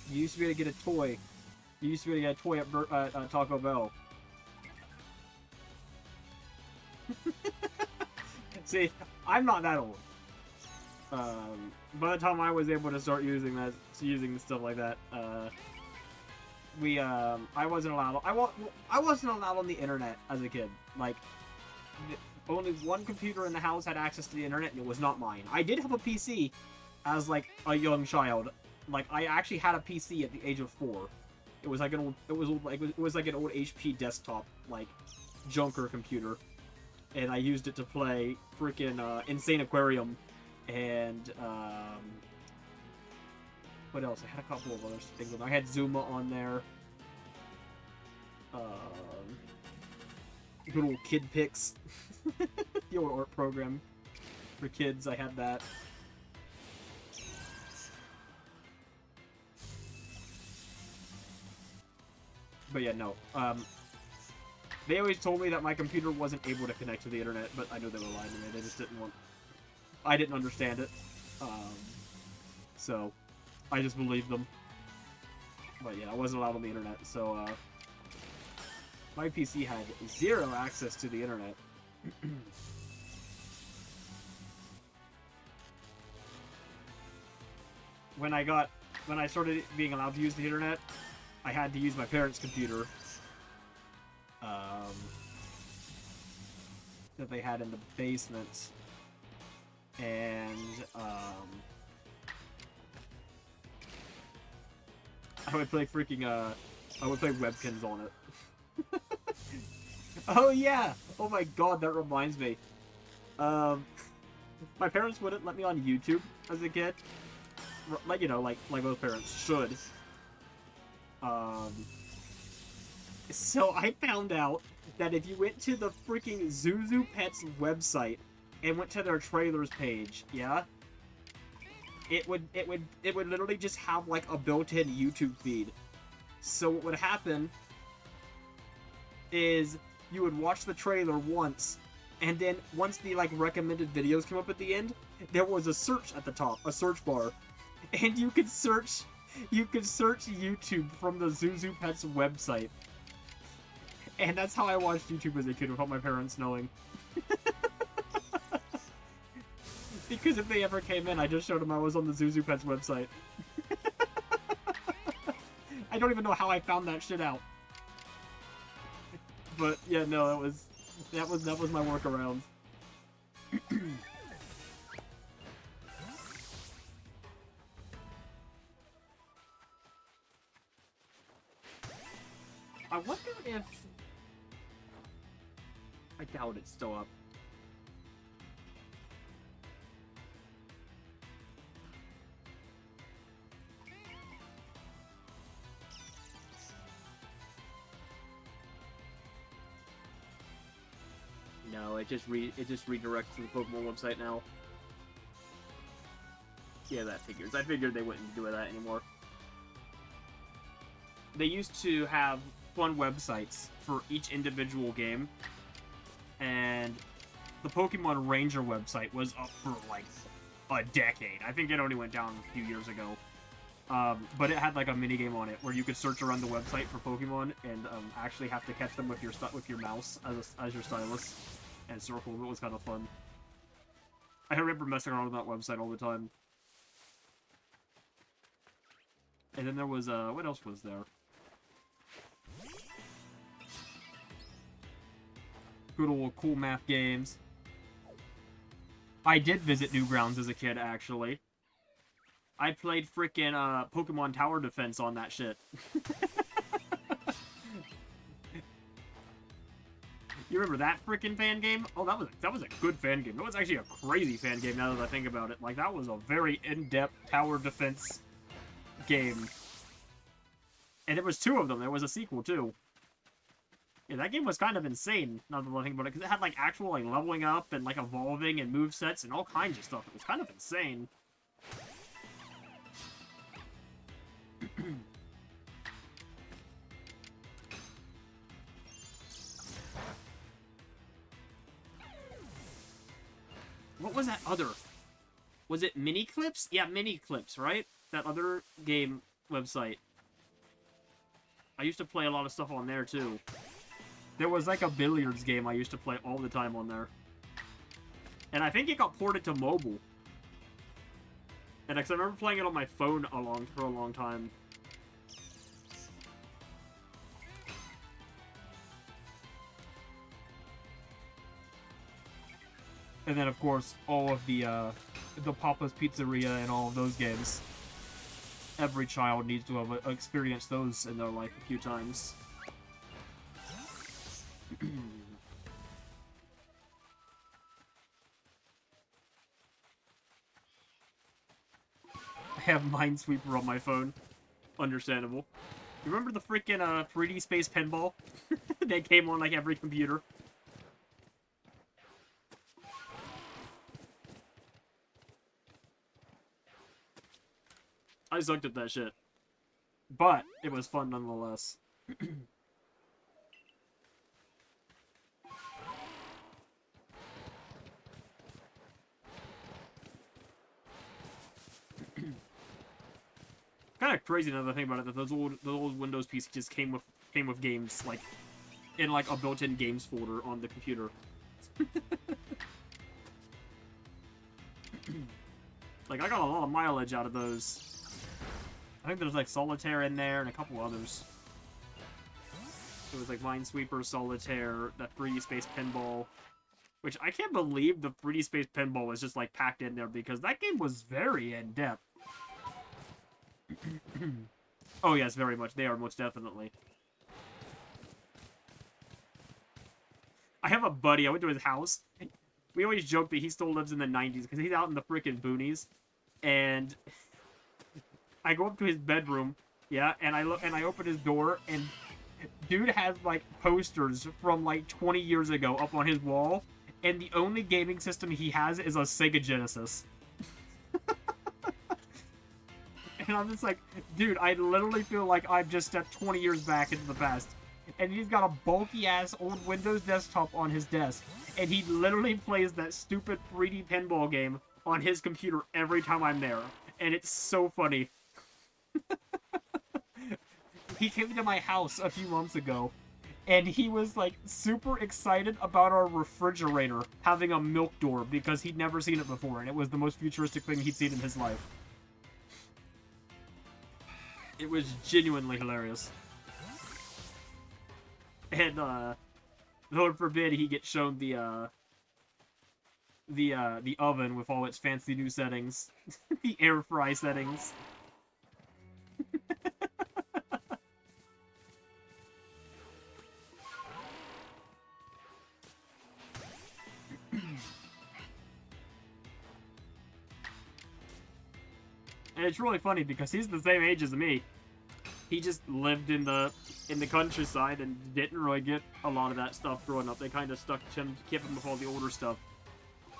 You used to be able to get a toy. You used to be able to get a toy at Taco Bell. See, I'm not that old. By the time I was able to start using stuff like that, I wasn't allowed. I wasn't allowed on the internet as a kid. Like, only one computer in the house had access to the internet, and it was not mine. I did have a PC as like a young child. Like, I actually had a PC at the age of 4. It was like an old. It was like an old HP desktop, like junker computer. And I used it to play freaking Insane Aquarium, and what else? I had a couple of other things. I had Zuma on there. Good old Kid Pix, the old art program for kids. I had that. But yeah, no. They always told me that my computer wasn't able to connect to the internet, but I knew they were lying to me. They just didn't want... I didn't understand it. So, I just believed them. But yeah, I wasn't allowed on the internet, so, my PC had zero access to the internet. When I started being allowed to use the internet, I had to use my parents' computer. That they had in the basement, and I would play freaking I would play Webkins on it. Oh yeah! Oh my god, that reminds me. My parents wouldn't let me on YouTube as a kid, like, you know, like most parents should. So I found out that if you went to the freaking Zuzu Pets website and went to their trailers page, yeah, it would literally just have like a built-in YouTube feed. So what would happen is you would watch the trailer once, and then once the like recommended videos come up at the end, there was a search at the top, a search bar, and you could search YouTube from the Zuzu Pets website. And that's how I watched YouTube as a kid without my parents knowing. Because if they ever came in, I just showed them I was on the Zuzu Pets website. I don't even know how I found that shit out. But yeah, no, that was my workaround. I wonder if... I doubt it's still up. No, it just redirects to the Pokemon website now. Yeah, that figures. I figured they wouldn't do that anymore. They used to have fun websites for each individual game, and the Pokemon Ranger website was up for like a decade. I think it only went down a few years ago. But it had like a mini game on it where you could search around the website for Pokemon and actually have to catch them with your mouse as your stylus and circle. It was kind of fun. I remember messing around with that website all the time. And then there was what else was there? Good old cool math games. I did visit Newgrounds as a kid, actually. I played frickin' Pokemon Tower Defense on that shit. You remember that frickin' fan game? Oh, that was a good fan game. That was actually a crazy fan game now that I think about it. Like, that was a very in-depth tower defense game. And there was 2 of them. There was a sequel, too. Yeah, that game was kind of insane, now that I think about it, because it had, like, actual, like, leveling up and, like, evolving and movesets and all kinds of stuff. It was kind of insane. What was that other? Was it Mini Clips? Yeah, Mini Clips, right? That other game website. I used to play a lot of stuff on there, too. There was, like, a billiards game I used to play all the time on there. And I think it got ported to mobile. And I remember playing it on my phone for a long time. And then, of course, all of the Papa's Pizzeria and all of those games. Every child needs to have experienced those in their life a few times. I have Minesweeper on my phone. Understandable. You remember the freaking 3D Space Pinball? That came on like every computer. I sucked at that shit. But it was fun nonetheless. Kind of crazy now that I think about it, that those old Windows PCs just came with games like in like a built-in games folder on the computer. Like, I got a lot of mileage out of those. I think there's like Solitaire in there and a couple others. It was like Minesweeper, Solitaire, that 3D Space Pinball. Which I can't believe the 3D Space Pinball was just like packed in there because that game was very in-depth. Oh yes, very much. They are most definitely. I have a buddy, I went to his house. We always joke that he still lives in the 90s because he's out in the frickin' boonies. And I go up to his bedroom, yeah, and I open his door, and dude has like posters from like 20 years ago up on his wall, and the only gaming system he has is a Sega Genesis. And I'm just like, dude, I literally feel like I've just stepped 20 years back into the past. And he's got a bulky-ass old Windows desktop on his desk. And he literally plays that stupid 3D pinball game on his computer every time I'm there. And it's so funny. He came to my house a few months ago. And he was, like, super excited about our refrigerator having a milk door because he'd never seen it before. And it was the most futuristic thing he'd seen in his life. It was genuinely hilarious. And, Lord forbid he gets shown the oven with all its fancy new settings. The air fry settings. And it's really funny because he's the same age as me. He just lived in the countryside and didn't really get a lot of that stuff growing up. They kind of stuck to him, kept him with all the older stuff.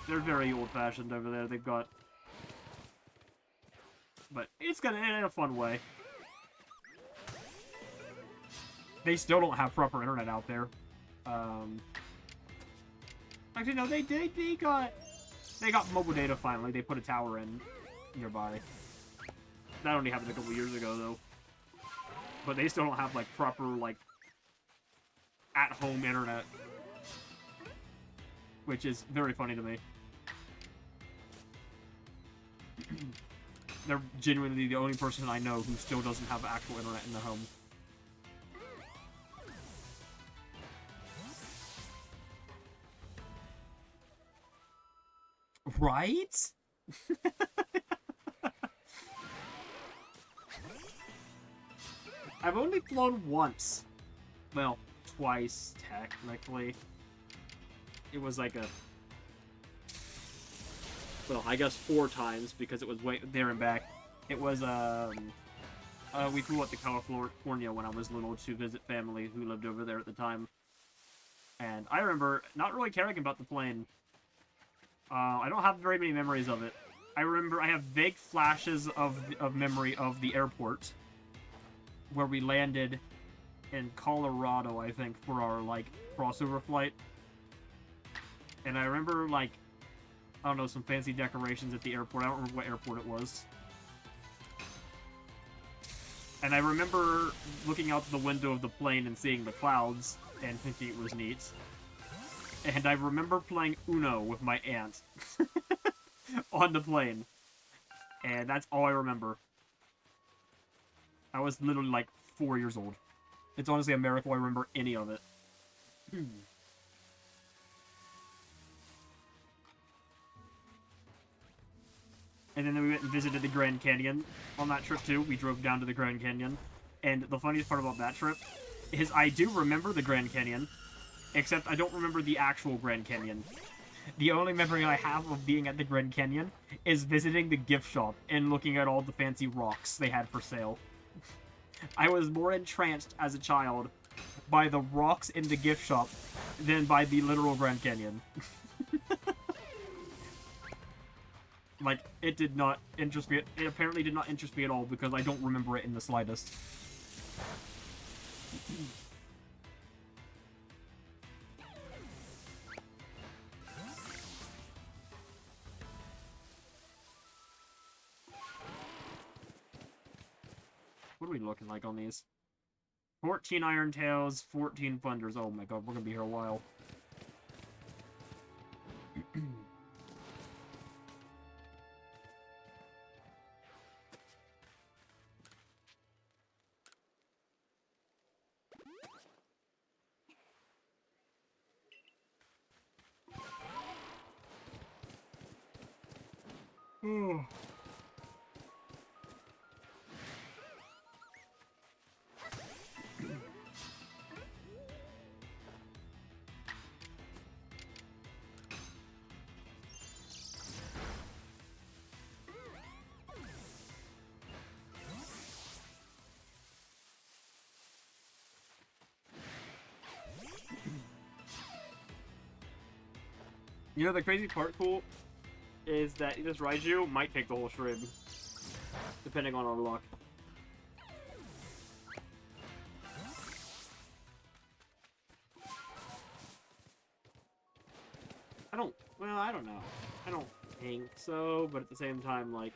They're very old-fashioned over there. They've got... But it's gonna in a fun way. They still don't have proper internet out there. Actually, no, they got mobile data finally. They put a tower in nearby. That only happened a couple years ago, though. But they still don't have, like, proper, like, at-home internet. Which is very funny to me. They're genuinely the only person I know who still doesn't have actual internet in their home. Right? I've only flown once. Well, twice, technically. It was like a... Well, I guess 4 times, because it was way there and back. It was, we flew up to California when I was little to visit family who lived over there at the time. And I remember not really caring about the plane. I don't have very many memories of it. I remember I have vague flashes of memory of the airport, where we landed in Colorado, I think, for our, like, crossover flight. And I remember, like, I don't know, some fancy decorations at the airport. I don't remember what airport it was. And I remember looking out the window of the plane and seeing the clouds and thinking it was neat. And I remember playing Uno with my aunt on the plane. And that's all I remember. I was literally like 4 years old. It's honestly a miracle I remember any of it. And then we went and visited the Grand Canyon on that trip too. We drove down to the Grand Canyon. And the funniest part about that trip is I do remember the Grand Canyon, except I don't remember the actual Grand Canyon. The only memory I have of being at the Grand Canyon is visiting the gift shop and looking at all the fancy rocks they had for sale. I was more entranced as a child by the rocks in the gift shop than by the literal Grand Canyon. Like, it did not interest me. It apparently did not interest me at all because I don't remember it in the slightest. What are we looking like on these? 14 Iron Tails, 14 Thunders. Oh my god, we're gonna be here a while. You know, the crazy part, cool, is that this Raiju might take the whole shred, depending on our luck. I don't know. I don't think so, but at the same time, like,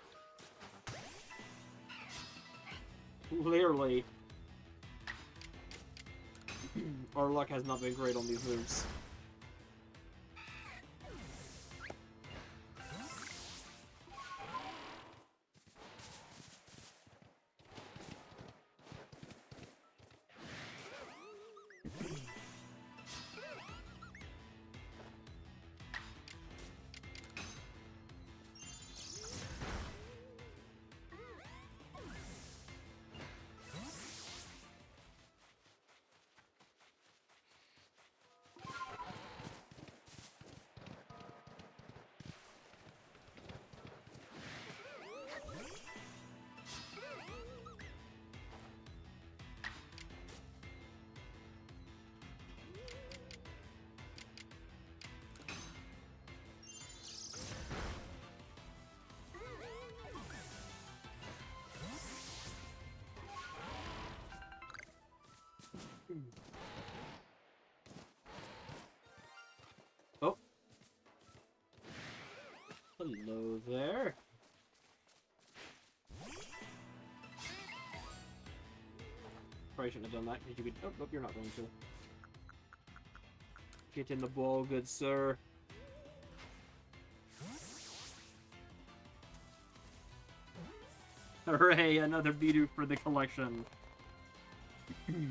clearly, our luck has not been great on these moves. Oh. Hello there. Probably shouldn't have done that, because you could... Oh, nope, you're not going to. Get in the ball, good sir. Hooray, another Bidoof for the collection. There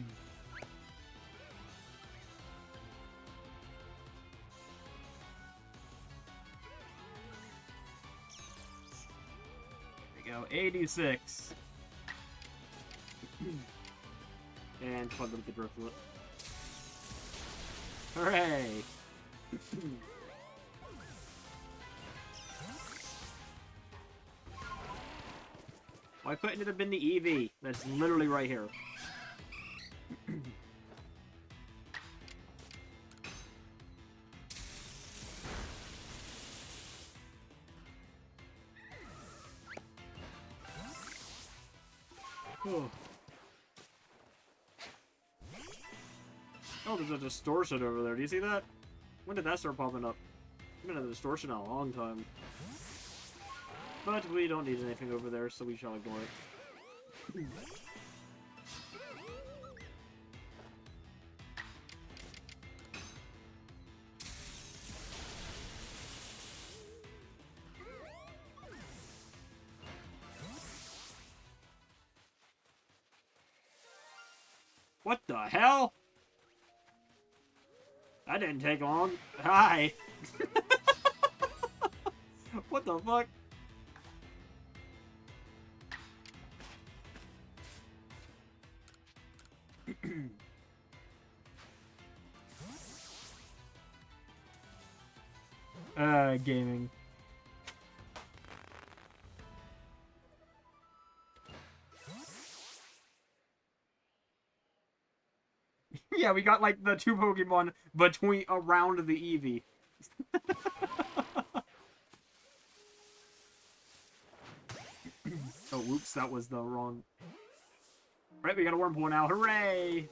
we go, 86. And plug them with the Driftwood. Hooray! Why couldn't it have been the Eevee? That's literally right here. Oh, there's a distortion over there. Do you see that? When did that start popping up? I've been in a distortion in a long time. But we don't need anything over there, so we shall ignore it. What the hell? That didn't take long. Hi! What the fuck? Gaming. Yeah, we got like the two Pokemon between around the Eevee. Oh, whoops, that was the wrong. Right, we got a Wormhole now. Hooray!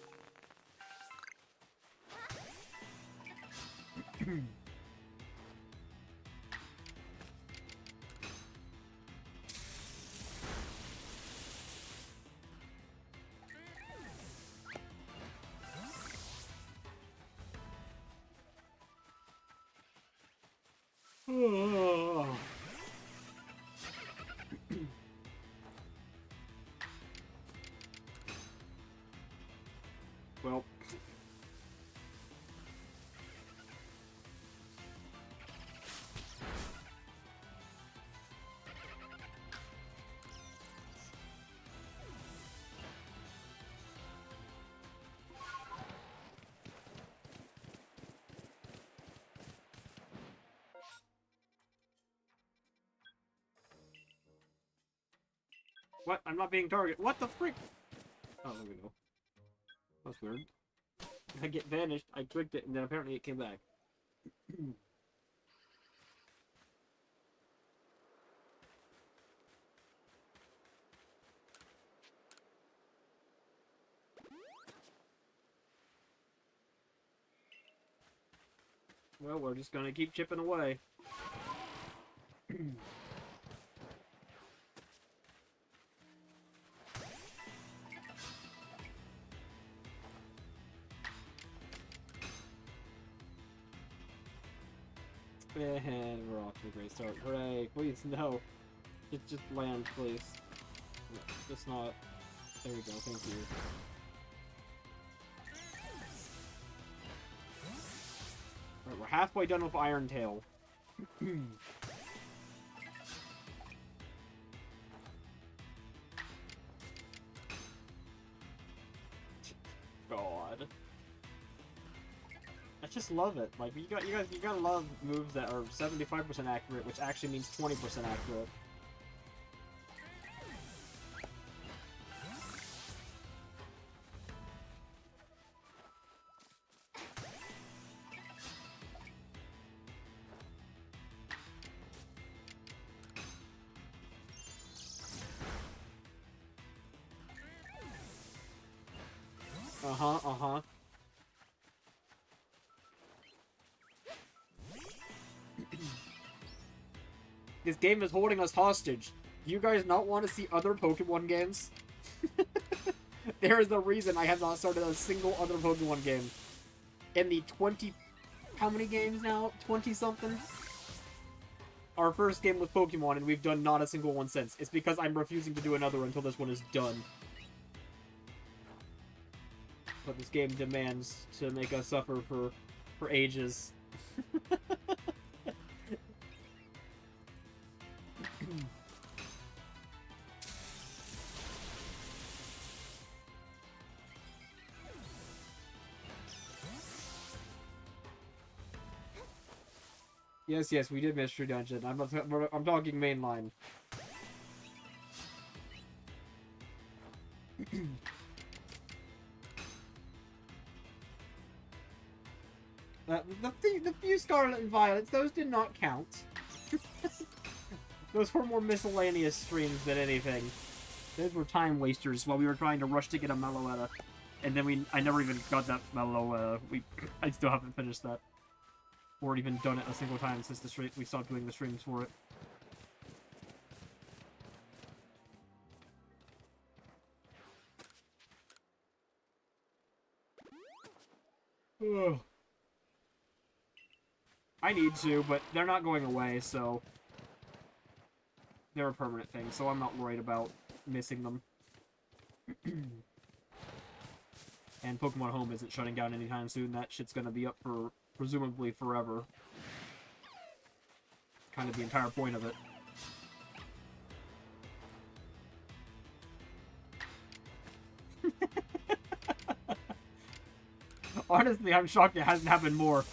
Well. What? I'm not being targeted. What the frick? Oh, there we go. That's weird. I get vanished, I clicked it, and then apparently it came back. Well, we're just gonna keep chipping away. And we're off to a great start. Hooray! Please, no. Just land, please. Just not. There we go, thank you. Alright, we're halfway done with Iron Tail. God. I just love it. Like you gotta love moves that are 75% accurate, which actually means 20% accurate. Uh-huh, uh-huh. This game is holding us hostage. Do you guys not want to see other Pokemon games? There is a reason I have not started a single other Pokemon game. In the 20... How many games now? 20-something? Our first game was Pokemon, and we've done not a single one since. It's because I'm refusing to do another until this one is done. But this game demands to make us suffer for ages. Yes, yes, we did Mystery Dungeon. I'm talking mainline. The few Scarlet and Violets, those did not count. Those were more miscellaneous streams than anything. Those were time wasters while we were trying to rush to get a Meloetta. And then I never even got that Meloetta. I still haven't finished that. Or even done it a single time since we stopped doing the streams for it. Ugh. I need to, but they're not going away, so... They're a permanent thing, so I'm not worried about missing them. And Pokemon Home isn't shutting down anytime soon. That shit's gonna be up for, presumably, forever. Kind of the entire point of it. Honestly, I'm shocked it hasn't happened more.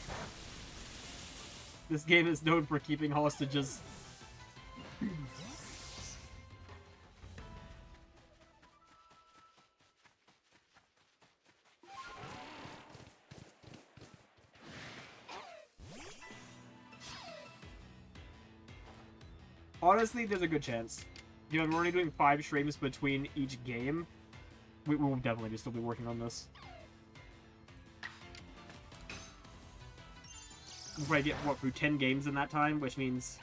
This game is known for keeping hostages. Honestly, there's a good chance. You know, we're only doing 5 streams between each game. We will definitely still be working on this. We'll probably get, what, through 10 games in that time, which means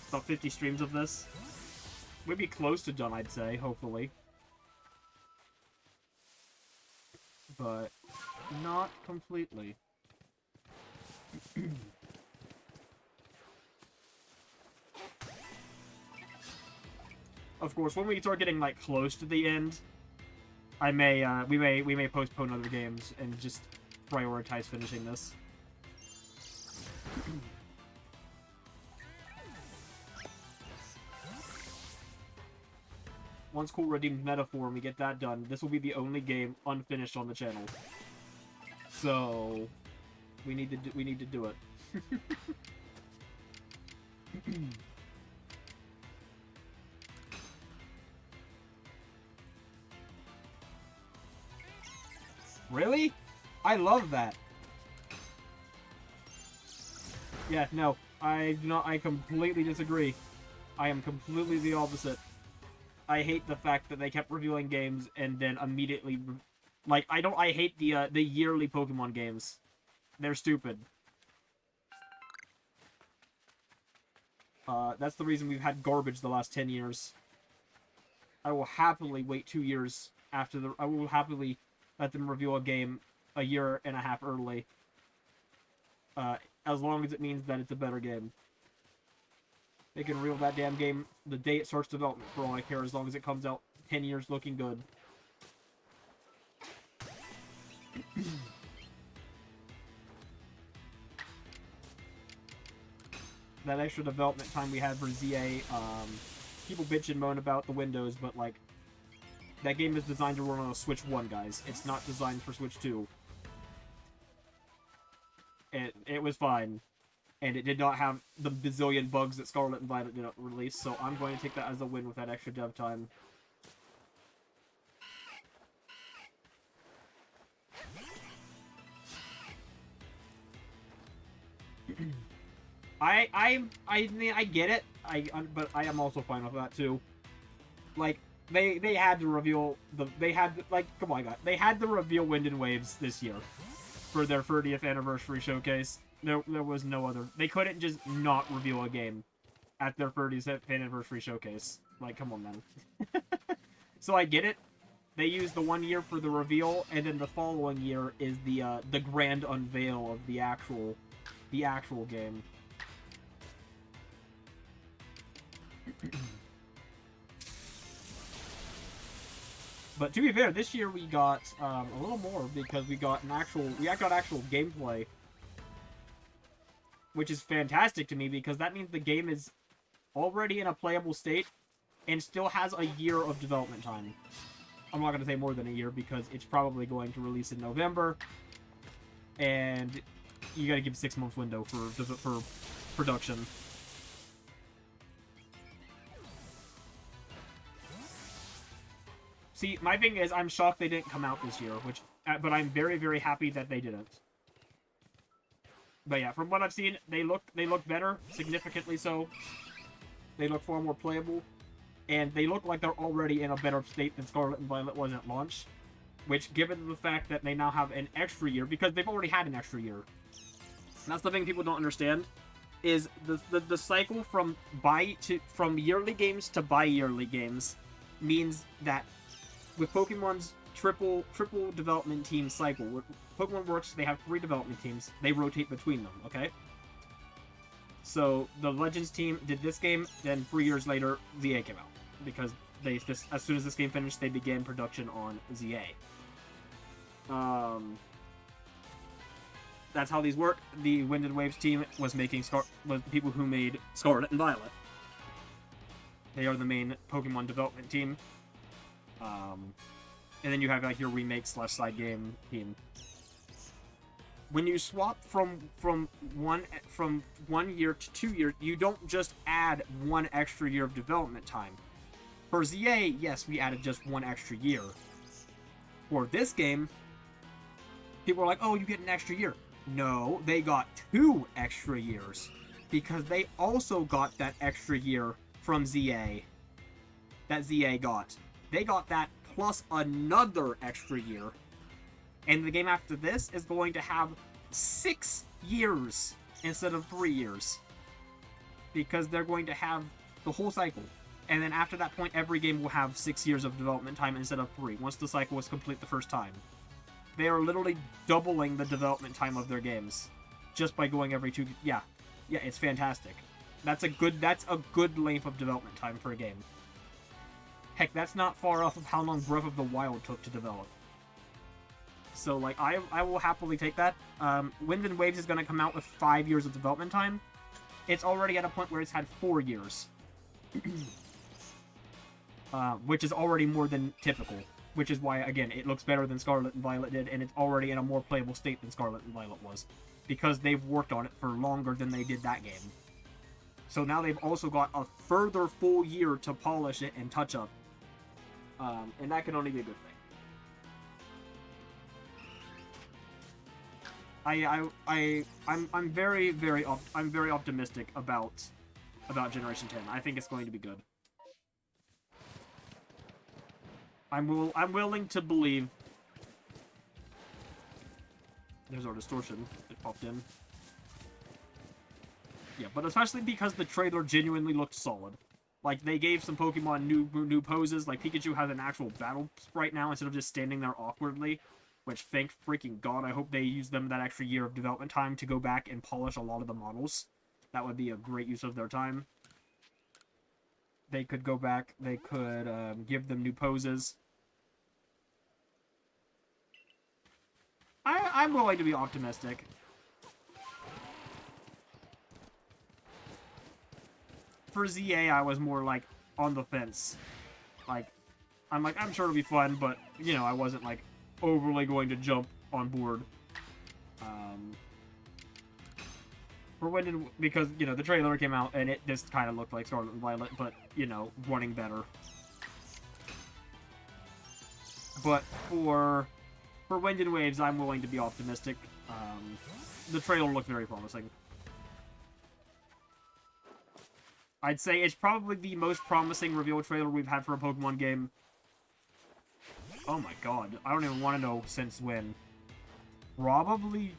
about 50 streams of this. We'd be close to done, I'd say, hopefully. But not completely. Of course, when we start getting like close to the end, we may postpone other games and just prioritize finishing this. Once Cool redeems Metaphor and we get that done, this will be the only game unfinished on the channel. So we need to do it. Really? I love that. Yeah, no. I do not. I completely disagree. I am completely the opposite. I hate the fact that they kept revealing games and then immediately... Like, I hate the yearly Pokemon games. They're stupid. That's the reason we've had garbage the last 10 years. I will happily wait 2 years after the... I will happily let them reveal a game a year and a half early. As long as it means that it's a better game. They can reveal that damn game the day it starts development for all I care, as long as it comes out 10 years looking good. That extra development time we had for ZA, people bitch and moan about the Windows, but like, that game is designed to run on a Switch 1, guys. It's not designed for Switch 2. It was fine. And it did not have the bazillion bugs that Scarlet and Violet did not release, so I'm going to take that as a win with that extra dev time. I mean, I get it, but I am also fine with that too. Like, They had to reveal come on guys, they had to reveal Wind and Waves this year for their 30th anniversary showcase. There was no other. They couldn't just not reveal a game at their 30th anniversary showcase. Like, come on, man. So I get it. They used the 1 year for the reveal, and then the following year is the grand unveil of the actual game. But to be fair, this year we got a little more because we got actual gameplay, which is fantastic to me because that means the game is already in a playable state and still has a year of development time. I'm not going to say more than a year because it's probably going to release in November, and you got to give a 6 month window for production. See, my thing is, I'm shocked they didn't come out this year, but I'm very, very happy that they didn't. But yeah, from what I've seen, they look better, significantly so. They look far more playable, and they look like they're already in a better state than Scarlet and Violet was at launch. Which, given the fact that they now have an extra year, because they've already had an extra year. And that's the thing people don't understand, is the cycle from yearly games to bi-yearly games means that with Pokemon's triple development team cycle, where Pokemon works, they have 3 development teams. They rotate between them, okay? So the Legends team did this game, then 3 years later, ZA came out. Because as soon as this game finished, they began production on ZA. That's how these work. The Wind and Waves team was the people who made Scarlet and Violet. They are the main Pokemon development team. And then you have like your remake / side game team. When you swap from 1 year to 2 years, you don't just add 1 extra year of development time. For ZA, yes, we added just 1 extra year. For this game, people are like, oh, you get an extra year. No, they got 2 extra years. Because they also got that extra year from ZA. That ZA got. They got that plus another extra year. And the game after this is going to have 6 years instead of 3 years. Because they're going to have the whole cycle. And then after that point, every game will have 6 years of development time instead of 3, once the cycle was complete the first time. They are literally doubling the development time of their games. Just by going every 2... Yeah, it's fantastic. That's a good length of development time for a game. Heck, that's not far off of how long Breath of the Wild took to develop. So, like, I will happily take that. Wind and Waves is going to come out with 5 years of development time. It's already at a point where it's had 4 years. Which is already more than typical. Which is why, again, it looks better than Scarlet and Violet did, and it's already in a more playable state than Scarlet and Violet was. Because they've worked on it for longer than they did that game. So now they've also got a further full year to polish it and touch up. And that can only be a good thing. I'm very optimistic about Generation 10. I think it's going to be good. I'm willing to believe. There's our distortion. It popped in. Yeah, but especially because the trailer genuinely looked solid. Like, they gave some Pokemon new poses. Like, Pikachu has an actual battle sprite now instead of just standing there awkwardly. Which, thank freaking God, I hope they use them that extra year of development time to go back and polish a lot of the models. That would be a great use of their time. They could go back. They could give them new poses. I'm willing to be optimistic. For ZA, I was more, like, on the fence. Like, I'm sure it'll be fun, but, you know, I wasn't, like, overly going to jump on board. For when because, you know, the trailer came out, and it just kind of looked like Scarlet and Violet, but, you know, running better. But for Wind and Waves, I'm willing to be optimistic. The trailer looked very promising. I'd say it's probably the most promising reveal trailer we've had for a Pokemon game Oh my god. I don't even want to know since when. Probably...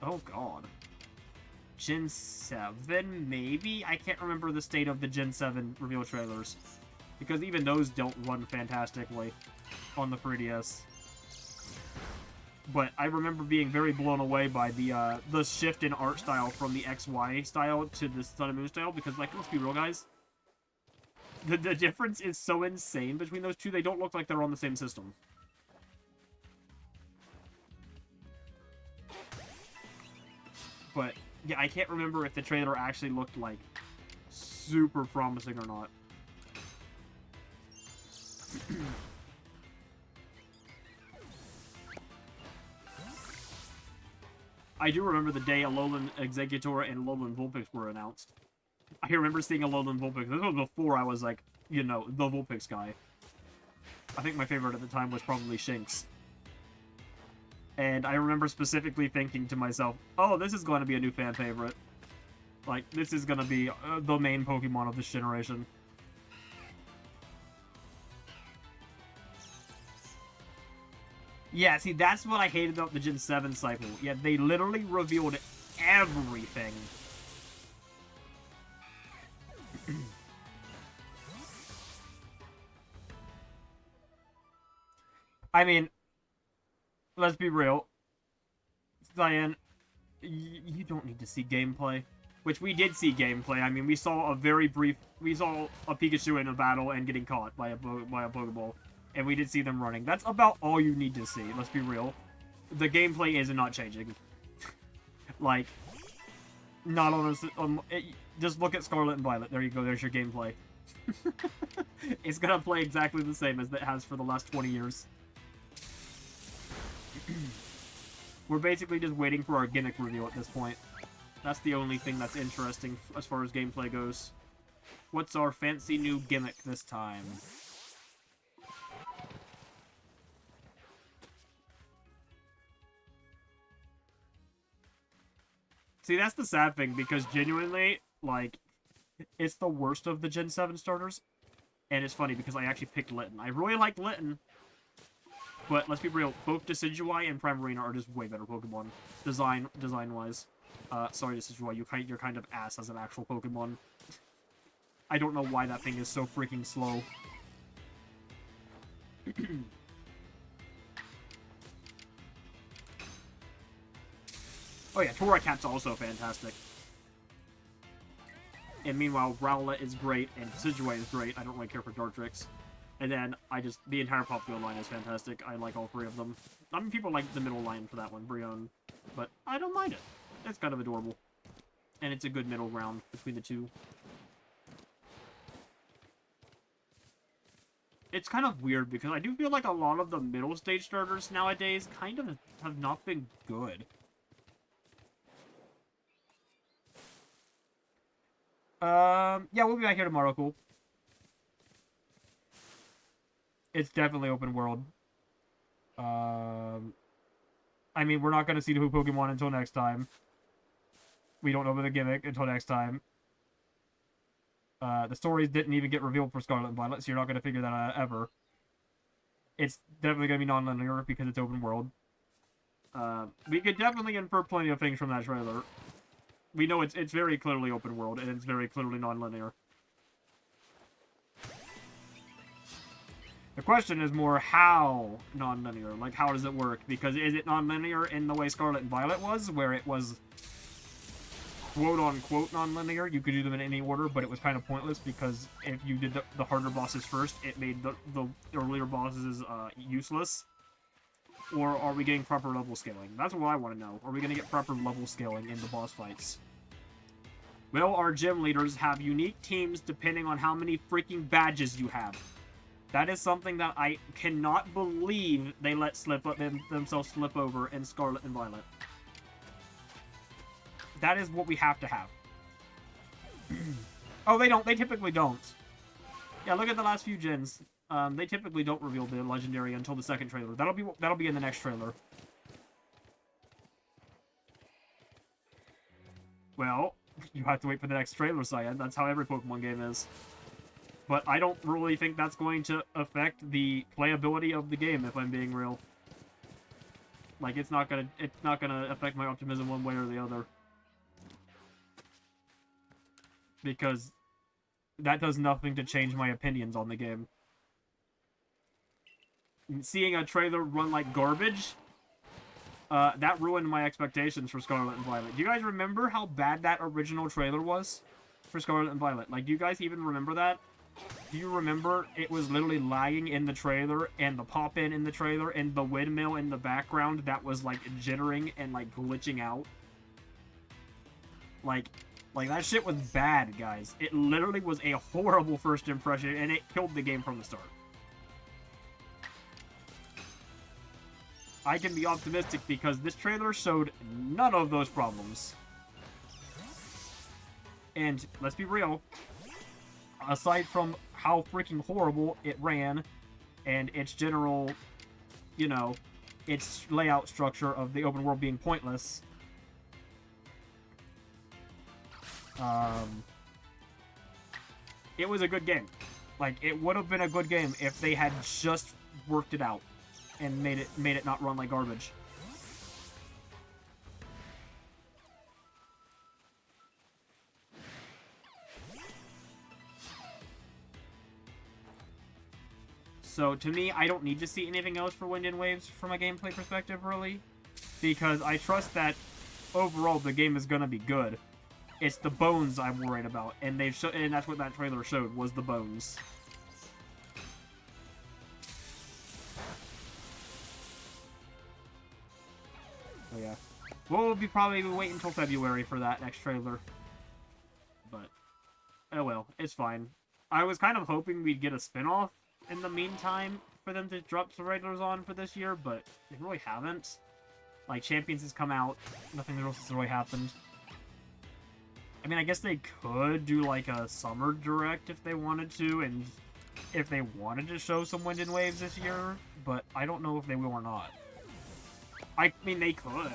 Oh god. Gen 7, maybe? I can't remember the state of the Gen 7 reveal trailers. Because even those don't run fantastically on the 3DS. But I remember being very blown away by the shift in art style from the XY style to the Sun and Moon style. Because, like, let's be real, guys. The difference is so insane between those two, they don't look like they're on the same system. But, yeah, I can't remember if the trailer actually looked, like, super promising or not. I do remember the day Alolan Exeggutor and Alolan Vulpix were announced. I remember seeing Alolan Vulpix. This was before I was, like, you know, the Vulpix guy. I think my favorite at the time was probably Shinx. And I remember specifically thinking to myself, oh, this is going to be a new fan favorite. Like, this is going to be the main Pokemon of this generation. Yeah, see, that's what I hated about the Gen 7 cycle. Yeah, they literally revealed everything. I mean, let's be real. Cyan, you don't need to see gameplay. Which we did see gameplay. I mean, we saw a very brief... We saw a Pikachu in a battle and getting caught by a Pokeball. And we did see them running. That's about all you need to see, let's be real. The gameplay is not changing. Like, not on a... just look at Scarlet and Violet. There you go, there's your gameplay. It's gonna play exactly the same as it has for the last 20 years. We're basically just waiting for our gimmick reveal at this point. That's the only thing that's interesting as far as gameplay goes. What's our fancy new gimmick this time? See, that's the sad thing, because genuinely, like, it's the worst of the Gen 7 starters. And it's funny, because I actually picked Litten. I really liked Litten. But let's be real, both Decidueye and Primarina are just way better Pokemon. Design-wise. Sorry, Decidueye, you're kind of ass as an actual Pokemon. I don't know why that thing is so freaking slow. Oh yeah, Torracat's also fantastic. And meanwhile, Rowlet is great, and Decidueye is great. I don't really care for Dartrix. And then, the entire Popplio line is fantastic. I like all three of them. I mean, people like the middle line for that one, Brionne. But I don't mind it. It's kind of adorable. And it's a good middle ground between the two. It's kind of weird, because I do feel like a lot of the middle stage starters nowadays kind of have not been good. Yeah, we'll be back here tomorrow, cool. It's definitely open world. I mean, we're not going to see the Who Pokemon until next time. We don't know the gimmick until next time. The stories didn't even get revealed for Scarlet and Violet, so you're not going to figure that out ever. It's definitely going to be non-linear because it's open world. We could definitely infer plenty of things from that trailer. We know it's very clearly open world, and it's very clearly non-linear. The question is more how non-linear. Like, how does it work? Because is it non-linear in the way Scarlet and Violet was, where it was quote-unquote non-linear? You could do them in any order, but it was kind of pointless because if you did the harder bosses first, it made the earlier bosses useless. Or are we getting proper level scaling? That's what I want to know. Are we going to get proper level scaling in the boss fights? Will our gym leaders have unique teams depending on how many freaking badges you have? That is something that I cannot believe they let themselves slip over in Scarlet and Violet. That is what we have to have. Oh, they don't. They typically don't. Yeah, look at the last few gens. They typically don't reveal the legendary until the second trailer. That'll be in the next trailer. Well, you have to wait for the next trailer, Cyan. That's how every Pokemon game is. But I don't really think that's going to affect the playability of the game, if I'm being real. Like, it's not gonna affect my optimism one way or the other. Because that does nothing to change my opinions on the game. Seeing a trailer run like garbage, that ruined my expectations for Scarlet and Violet. Do you guys remember how bad that original trailer was for Scarlet and Violet? Like, do you guys even remember that? Do you remember it was literally lagging in the trailer, and the pop-in in the trailer, and the windmill in the background that was, like, jittering and, like, glitching out? Like, that shit was bad, guys. It literally was a horrible first impression, and it killed the game from the start. I can be optimistic because this trailer showed none of those problems. And, let's be real, aside from how freaking horrible it ran, and its general, you know, its layout structure of the open world being pointless, it was a good game. Like, it would have been a good game if they had just worked it out and made it not run like garbage. So, to me, I don't need to see anything else for Wind and Waves from a gameplay perspective, really. Because I trust that, overall, the game is gonna be good. It's the bones I'm worried about, and and that's what that trailer showed, was the bones. So, yeah. We'll be probably waiting until February for that next trailer. But, oh well, it's fine. I was kind of hoping we'd get a spin-off in the meantime for them to drop some regulars on for this year, but they really haven't. Like, Champions has come out, nothing else has really happened. I mean, I guess they could do, like, a summer direct if they wanted to, and if they wanted to show some Wind and Waves this year, but I don't know if they will or not. I mean, they could.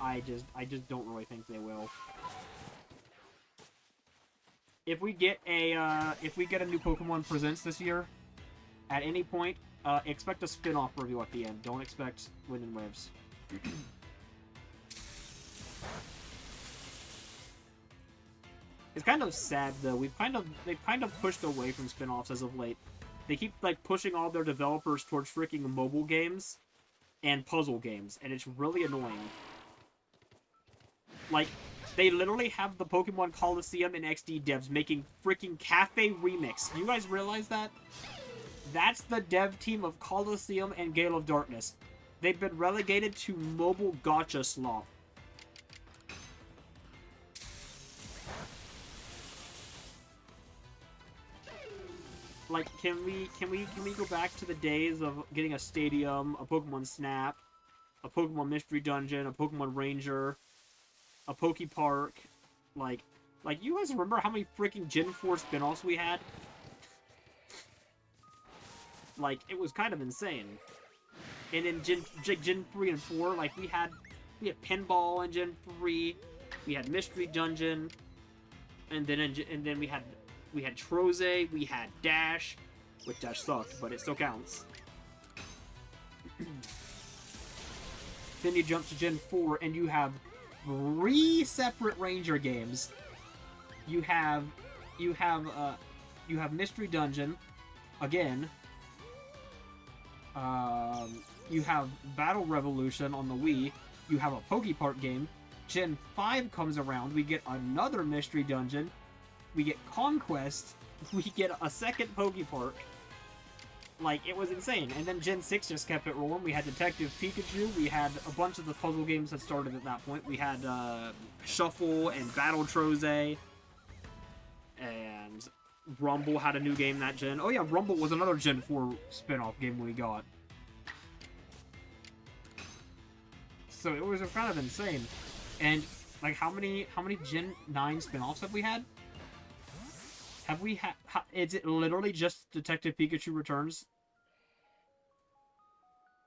I just don't really think they will. If we get a new Pokemon Presents this year, at any point, expect a spin-off review at the end. Don't expect Wind and Waves. It's kind of sad though. They've kind of pushed away from spin-offs as of late. They keep like pushing all their developers towards freaking mobile games and puzzle games, and it's really annoying. Like, they literally have the Pokemon Coliseum and XD devs making freaking Cafe Remix. You guys realize that? That's the dev team of Coliseum and Gale of Darkness. They've been relegated to mobile gacha slop. Like, can we go back to the days of getting a stadium, a Pokemon Snap, a Pokemon Mystery Dungeon, a Pokemon Ranger, a Poke Park? Like you guys remember how many freaking Gen 4 spin-offs we had? Like, it was kind of insane. And in Gen 3 and 4, like, we had Pinball in Gen 3, we had Mystery Dungeon, and then we had Troze, we had Dash, which Dash sucked, but it still counts. Then you jump to Gen 4, and you have 3 separate Ranger games. You have Mystery Dungeon, again. You have Battle Revolution on the Wii. You have a Poke Park game. Gen 5 comes around, we get another Mystery Dungeon. We get Conquest, we get a second Poke Park. Like, it was insane. And then Gen 6 just kept it rolling. We had Detective Pikachu, we had a bunch of the puzzle games that started at that point. We had Shuffle and Battle Troze, and Rumble had a new game that gen. Oh yeah, Rumble was another Gen 4 spin-off game we got. So it was kind of insane. And, like, how many Gen 9 spin-offs have we had? Have we had... Is it literally just Detective Pikachu Returns?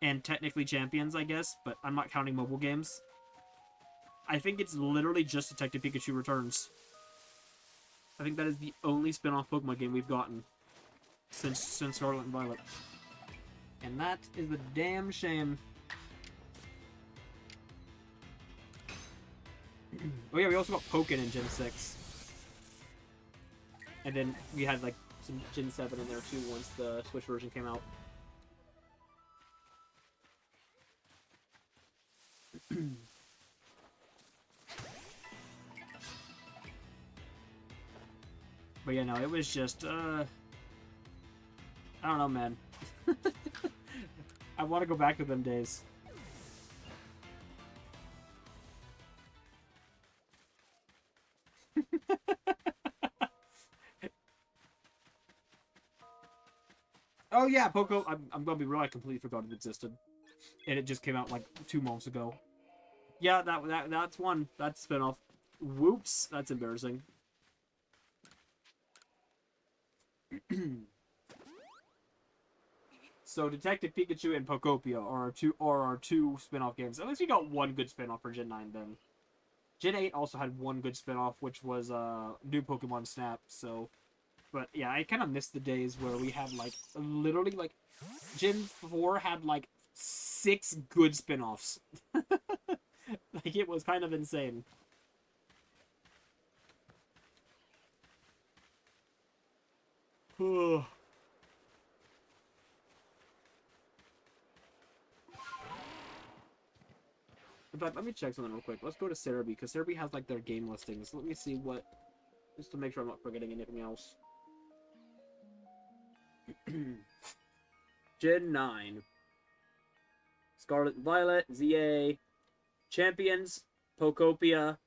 And technically Champions, I guess, but I'm not counting mobile games. I think it's literally just Detective Pikachu Returns. I think that is the only spin-off Pokemon game we've gotten since Scarlet and Violet. And that is a damn shame. Oh yeah, we also got Pokken in Gen 6. And then we had like some Gen 7 in there too once the Switch version came out. But yeah, no, it was just, I don't know, man. I want to go back to them days. Oh yeah, Poco. I'm gonna be real. I completely forgot it existed, and it just came out like 2 months ago. Yeah, that's one. That's spinoff. Whoops, that's embarrassing. So Detective Pikachu and Pokopia are our two spin-off games. At least we got one good spin-off for Gen 9 then. Gen 8 also had one good spin-off, which was new Pokemon Snap, so... But yeah, I kind of missed the days where we had like, literally like, Gen 4 had like 6 good spin-offs. Like, it was kind of insane. In fact, let me check something real quick. Let's go to Cerebi, because Cerebi has, like, their game listings. Let me see what... Just to make sure I'm not forgetting anything else. Gen 9. Scarlet and Violet, ZA, Champions, Pokopia,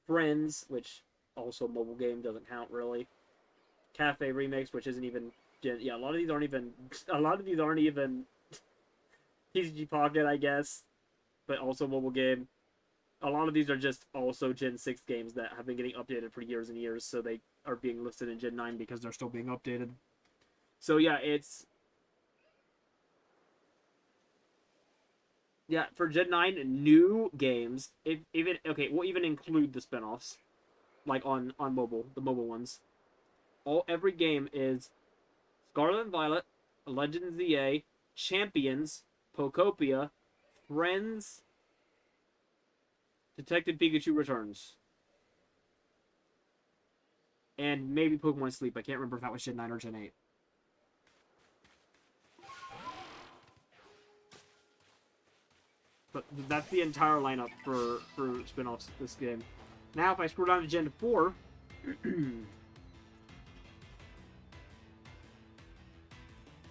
Friends, which also mobile game, doesn't count, really. Cafe Remix, which isn't even... Yeah, a lot of these aren't even... TCG Pocket, I guess. But also mobile game. A lot of these are just also Gen 6 games that have been getting updated for years and years, so they are being listed in Gen 9 because they're still being updated. So yeah, it's... Yeah, for Gen 9, new games, we'll even include the spinoffs, like on mobile, the mobile ones. Every game is Scarlet and Violet, Legend ZA, Champions, Pokopia, Friends, Detective Pikachu Returns. And maybe Pokemon Sleep. I can't remember if that was Gen 9 or Gen 8. But that's the entire lineup for spin-offs this game. Now, if I scroll down to Gen 4...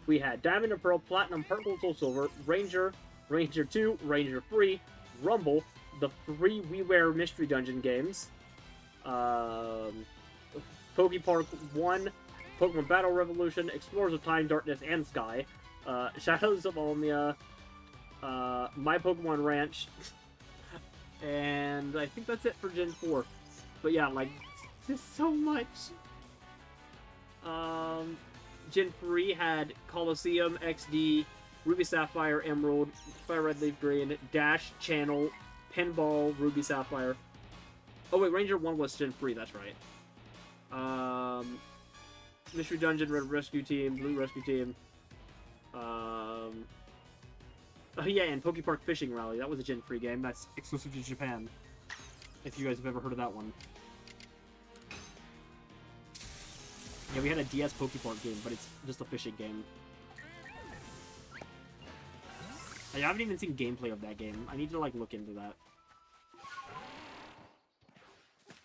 we had Diamond and Pearl, Platinum, Purple, Soul Silver, Ranger, Ranger 2, Ranger 3, Rumble, the 3 WiiWare Mystery Dungeon games, Pokepark 1, Pokemon Battle Revolution, Explorers of Time, Darkness, and Sky, Shadows of Omnia, My Pokemon Ranch, and I think that's it for Gen 4. But yeah, like, just so much. Gen 3 had Coliseum, XD, Ruby Sapphire, Emerald, Fire Red Leaf Green, Dash, Channel, Pinball, Ruby Sapphire. Oh wait, Ranger 1 was Gen 3, that's right. Mystery Dungeon, Red Rescue Team, Blue Rescue Team. Oh yeah, and Pokepark Fishing Rally. That was a Gen 3 game. That's exclusive to Japan. If you guys have ever heard of that one. Yeah, we had a DS Pokepark game, but it's just a fishing game. I haven't even seen gameplay of that game. I need to, like, look into that.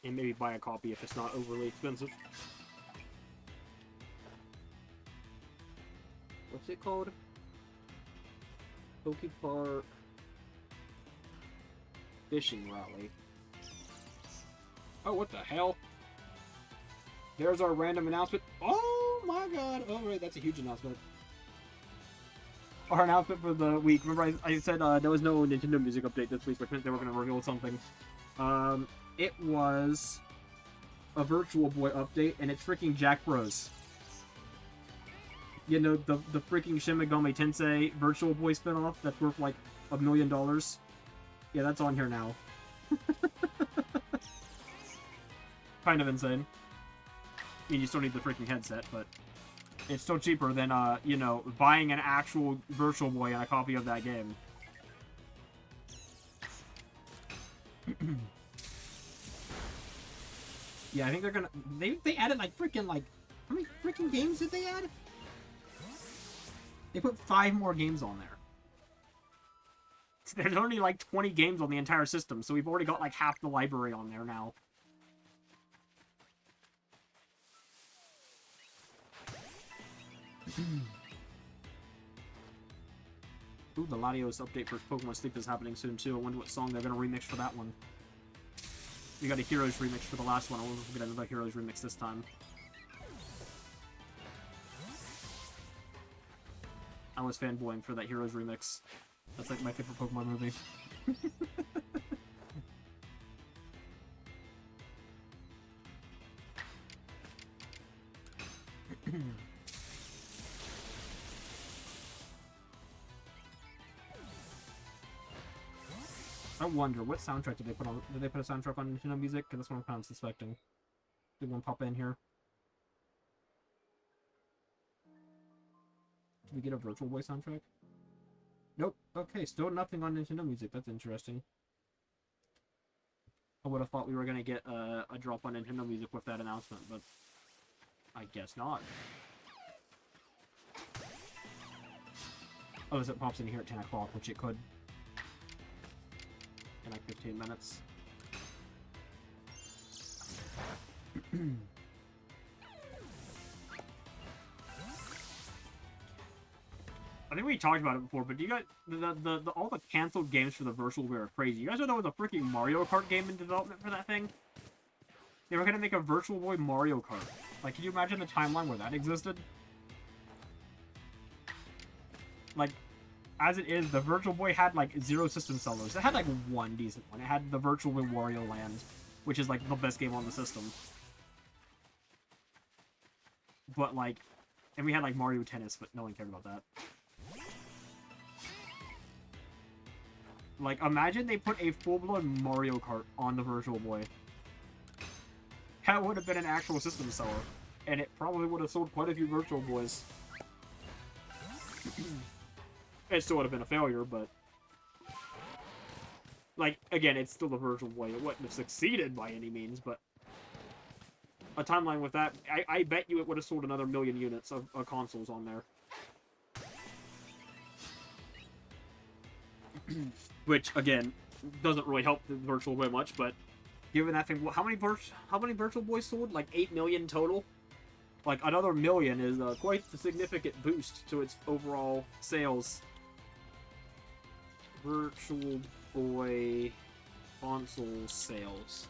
And maybe buy a copy if it's not overly expensive. What's it called? Pokepark Fishing Rally. Oh, what the hell? There's our random announcement. Oh my god! Oh, right, that's a huge announcement. Our announcement for the week. Remember, I said there was no Nintendo Music update this week, but they were going to reveal something. It was a Virtual Boy update, and it's freaking Jack Bros. You know, the freaking Shin Megami Tensei Virtual Boy spinoff that's worth like $1 million. Yeah, that's on here now. Kind of insane. mean, you still need the freaking headset, but it's still cheaper than, you know, buying an actual Virtual Boy and a copy of that game. Yeah, I think they're gonna... They added, like, freaking, like... How many freaking games did they add? They put 5 more games on there. There's only, like, 20 games on the entire system, so we've already got, like, half the library on there now. Ooh, the Latios update for Pokemon Sleep is happening soon, too. I wonder what song they're gonna remix for that one. We got a Heroes remix for the last one. I wonder if we get another Heroes remix this time. I was fanboying for that Heroes remix. That's like my favorite Pokemon movie. I wonder, what soundtrack did they put on? Did they put a soundtrack on Nintendo Music? Because that's what I'm kind of suspecting. Did one pop in here? Did we get a Virtual Boy soundtrack? Nope. Okay, still nothing on Nintendo Music. That's interesting. I would have thought we were going to get a drop on Nintendo Music with that announcement, but I guess not. Oh, as it pops in here at 10 o'clock, which it could. In like 15 minutes. I think we talked about it before, but you guys, all the canceled games for the Virtual Boy are crazy. You guys know there was a freaking Mario Kart game in development for that thing? They were gonna make a Virtual Boy Mario Kart. Like, can you imagine the timeline where that existed? Like, as it is, the Virtual Boy had, like, 0 system sellers. It had, like, 1 decent one. It had the Virtual Boy Wario Land, which is, like, the best game on the system. But, like, and we had, like, Mario Tennis, but no one cared about that. Like, imagine they put a full-blown Mario Kart on the Virtual Boy. That would have been an actual system seller. And it probably would have sold quite a few Virtual Boys. It still would have been a failure, but... Like, again, it's still a Virtual Boy. It wouldn't have succeeded by any means, but... A timeline with that, I bet you it would have sold another 1 million units of consoles on there. Which, again, doesn't really help the Virtual Boy much, but... Given that thing, how many Virtual Boys sold? Like 8 million total? Like, another 1 million is quite a significant boost to its overall sales. Virtual Boy console sales.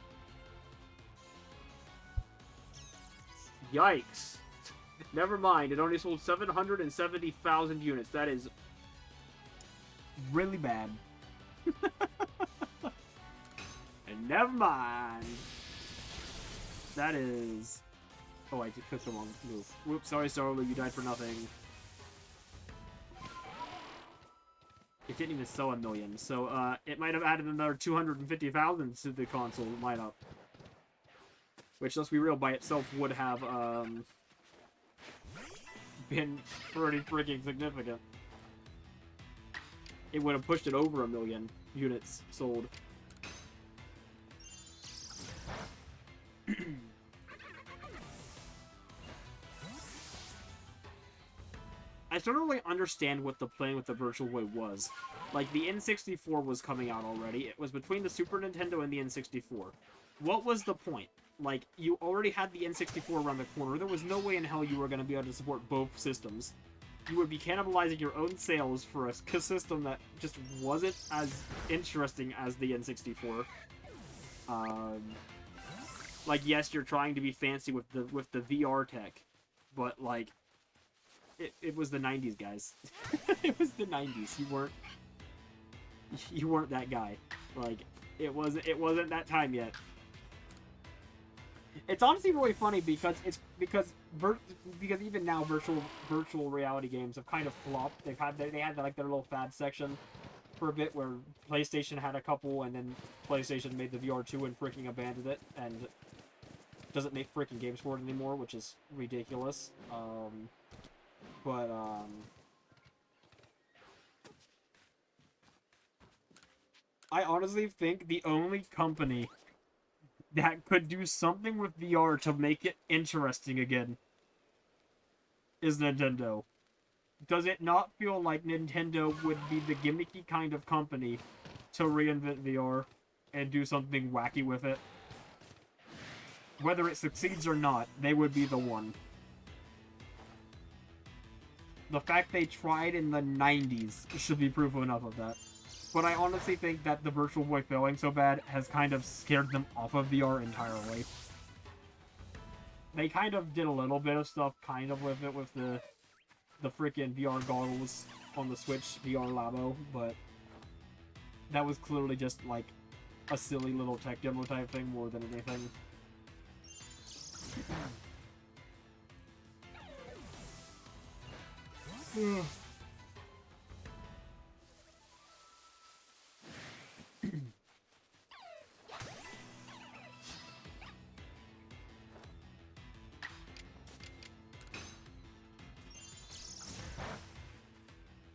Yikes. Never mind, it only sold 770,000 units. That is really bad. And never mind. That is... Oh, I just clicked the wrong move. Whoops, sorry, Starlu, you died for nothing. It didn't even sell 1 million, so it might have added another 250,000 to the console lineup. Which, let's be real, by itself would have been pretty freaking significant. It would have pushed it over 1 million units sold. I still don't really understand what the plan with the Virtual Boy was. Like, the N64 was coming out already. It was between the Super Nintendo and the N64. What was the point? Like, you already had the N64 around the corner. There was no way in hell you were going to be able to support both systems. You would be cannibalizing your own sales for a system that just wasn't as interesting as the N64. Like, yes, you're trying to be fancy with the VR tech, but, like, it was the 90s, guys. It was the 90s. You weren't that guy. Like, it wasn't that time yet. It's honestly really funny because even now virtual reality games have kind of flopped. They had like their little fad section for a bit where PlayStation had a couple, and then PlayStation made the VR2 and freaking abandoned it. And doesn't make freaking games for it anymore, which is ridiculous. I honestly think the only company that could do something with VR to make it interesting again is Nintendo. Does it not feel like Nintendo would be the gimmicky kind of company to reinvent VR and do something wacky with it? Whether it succeeds or not, they would be the one. The fact they tried in the 90s should be proof enough of that. But I honestly think that the Virtual Boy failing so bad has kind of scared them off of VR entirely. They kind of did a little bit of stuff kind of with it with the freaking VR goggles on the Switch VR Labo, but that was clearly just like a silly little tech demo type thing more than anything.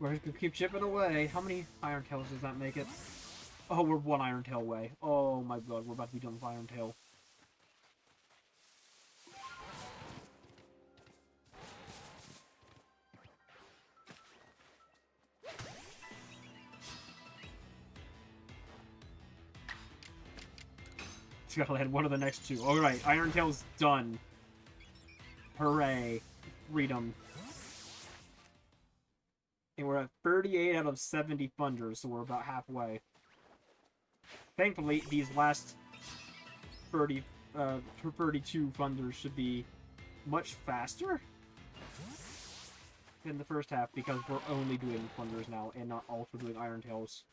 We're gonna keep chipping away. How many Iron Tails does that make it? Oh, we're one Iron Tail away. Oh my god, we're about to be done with Iron Tail. Just gotta land one of the next two. Alright, Iron Tail's done. Hooray. Freedom. And we're at 38 out of 70 funders, so we're about halfway. Thankfully, these last 32 funders should be much faster than the first half, because we're only doing funders now and not also doing Iron Tails.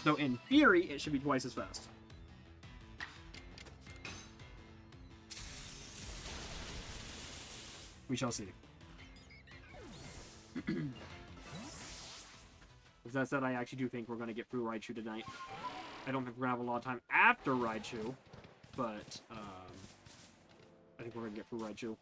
So in theory, it should be twice as fast. We shall see. As that said, I actually do think we're going to get through Raichu tonight. I don't think we're going to have a lot of time after Raichu, but I think we're going to get through Raichu.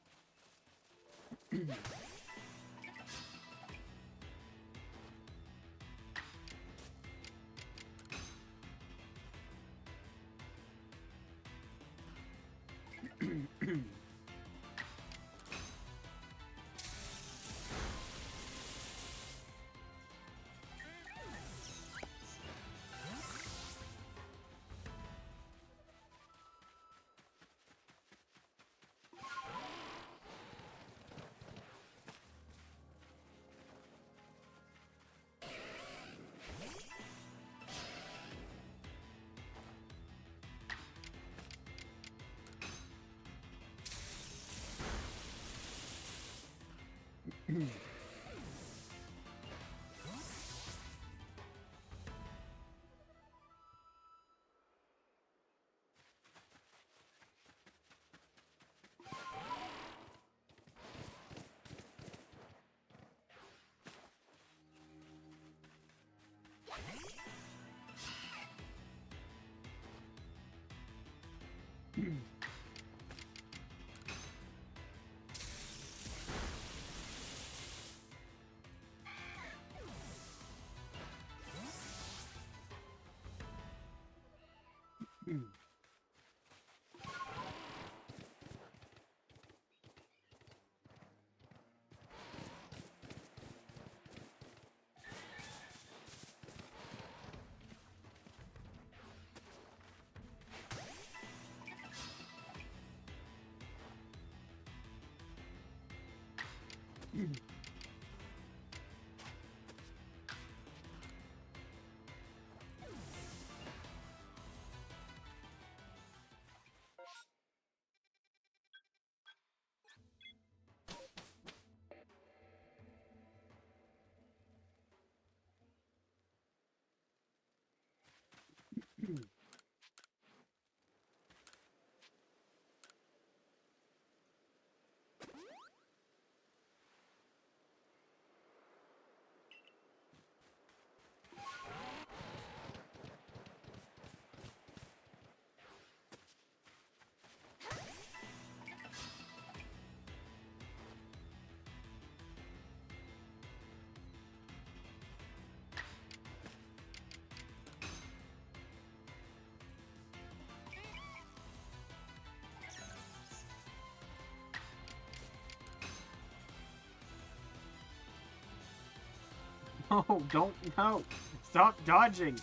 No, don't, no. Stop dodging.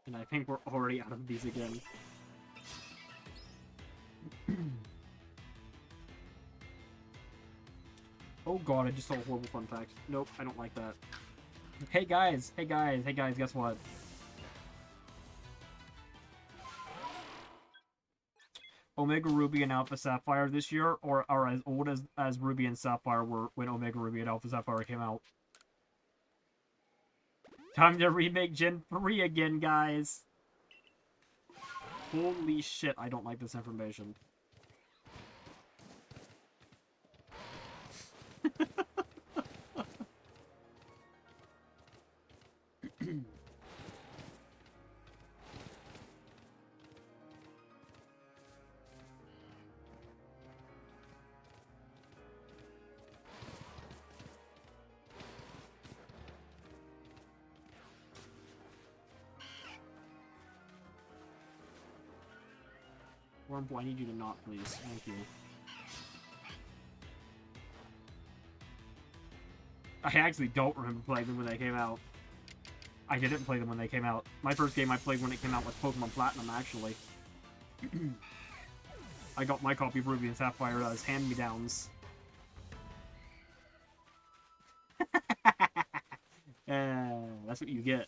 And I think we're already out of these again. Oh god, I just saw a horrible fun fact. Nope, I don't like that. Hey guys, hey guys, hey guys, guess what? Omega Ruby and Alpha Sapphire this year are as old as Ruby and Sapphire were when Omega Ruby and Alpha Sapphire came out. Time to remake Gen 3 again, guys. Holy shit, I don't like this information. Wormple, I need you to not, please. Thank you. I actually don't remember playing them when they came out. I didn't play them when they came out. My first game I played when it came out was Pokemon Platinum, actually. I got my copy of Ruby and Sapphire as hand-me-downs. That's what you get.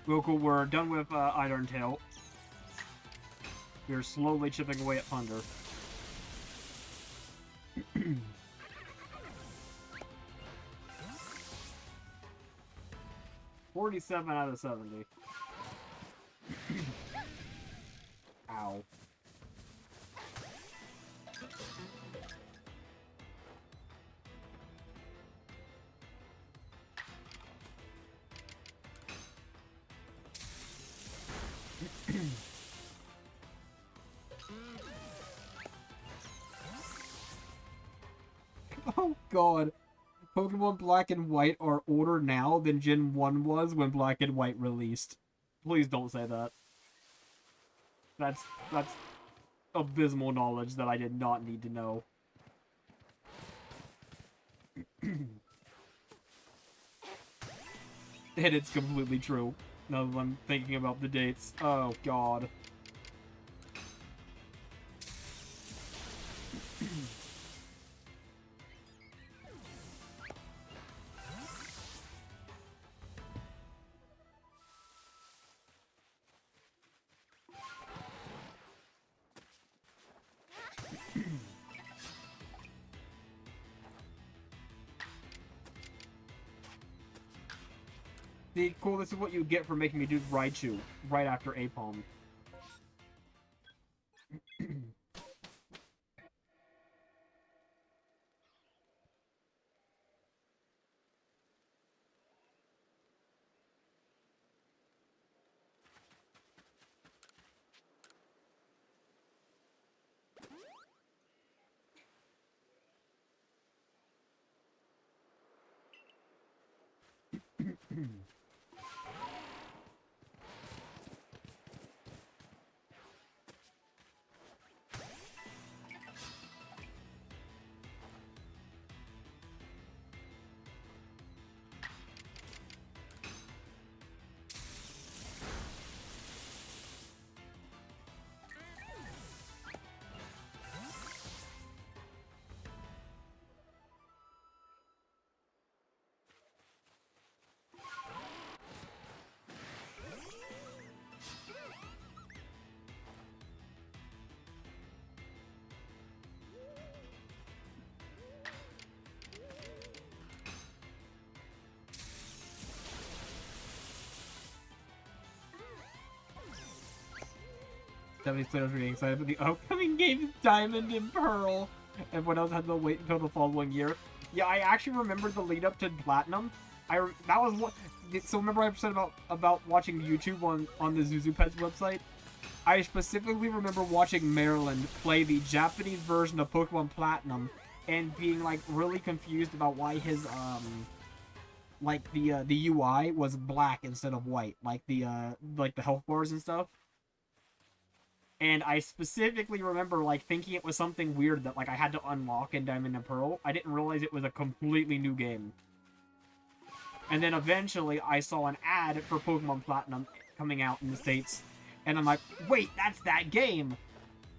Real cool, we're done with Iron Tail. We're slowly chipping away at Thunder. 47 out of 70. Ow. Oh god. Pokemon Black and White are older now than Gen 1 was when Black and White released. Please don't say that. That's abysmal knowledge that I did not need to know. And it's completely true. Now that I'm thinking about the dates. Oh god. See, cool, this is what you get for making me do Raichu right after Apom. Japanese players were getting excited for the upcoming games Diamond and Pearl. Everyone else had to wait until the following year. Yeah, I actually remember the lead up to Platinum. That was what. So remember I said about watching YouTube on the ZuzuPets website. I specifically remember watching Maryland play the Japanese version of Pokemon Platinum and being like really confused about why his like the UI was black instead of white, like the health bars and stuff. And I specifically remember, like, thinking it was something weird that, like, I had to unlock in Diamond and Pearl. I didn't realize it was a completely new game. And then eventually, I saw an ad for Pokemon Platinum coming out in the States. And I'm like, wait, that's that game!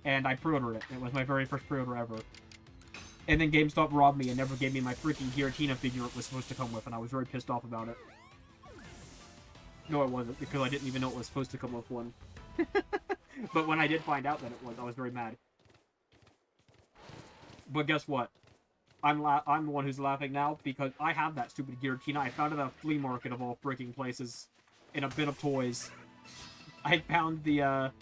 And I pre-ordered it. It was my very first pre-order ever. And then GameStop robbed me and never gave me my freaking Giratina figure it was supposed to come with, and I was very pissed off about it. No, I wasn't, because I didn't even know it was supposed to come with one. But when I did find out that it was, I was very mad. But guess what? I'm the one who's laughing now because I have that stupid Giratina. I found it at a flea market of all freaking places, in a bin of toys. I found the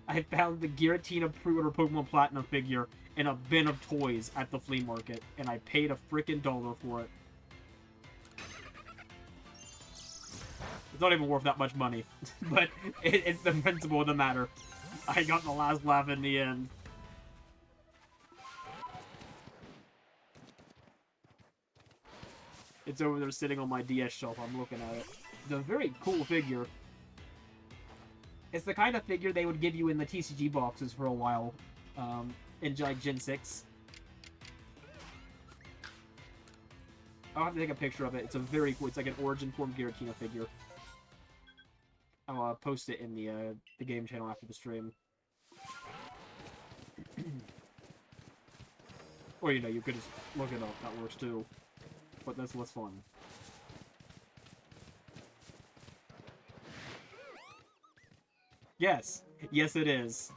Giratina pre-order Pokemon Platinum figure in a bin of toys at the flea market, and I paid a freaking $1 for it. It's not even worth that much money, but it's the principle of the matter. I got the last laugh in the end. It's over there sitting on my DS shelf. I'm looking at it. It's a very cool figure. It's the kind of figure they would give you in the TCG boxes for a while, in like Gen 6. I'll have to take a picture of it. It's a very cool. It's like an Origin Form Giratina figure. I'll post it in the game channel after the stream. Or, you know, you could just look it up. That works too. But that's less fun. Yes. Yes, it is.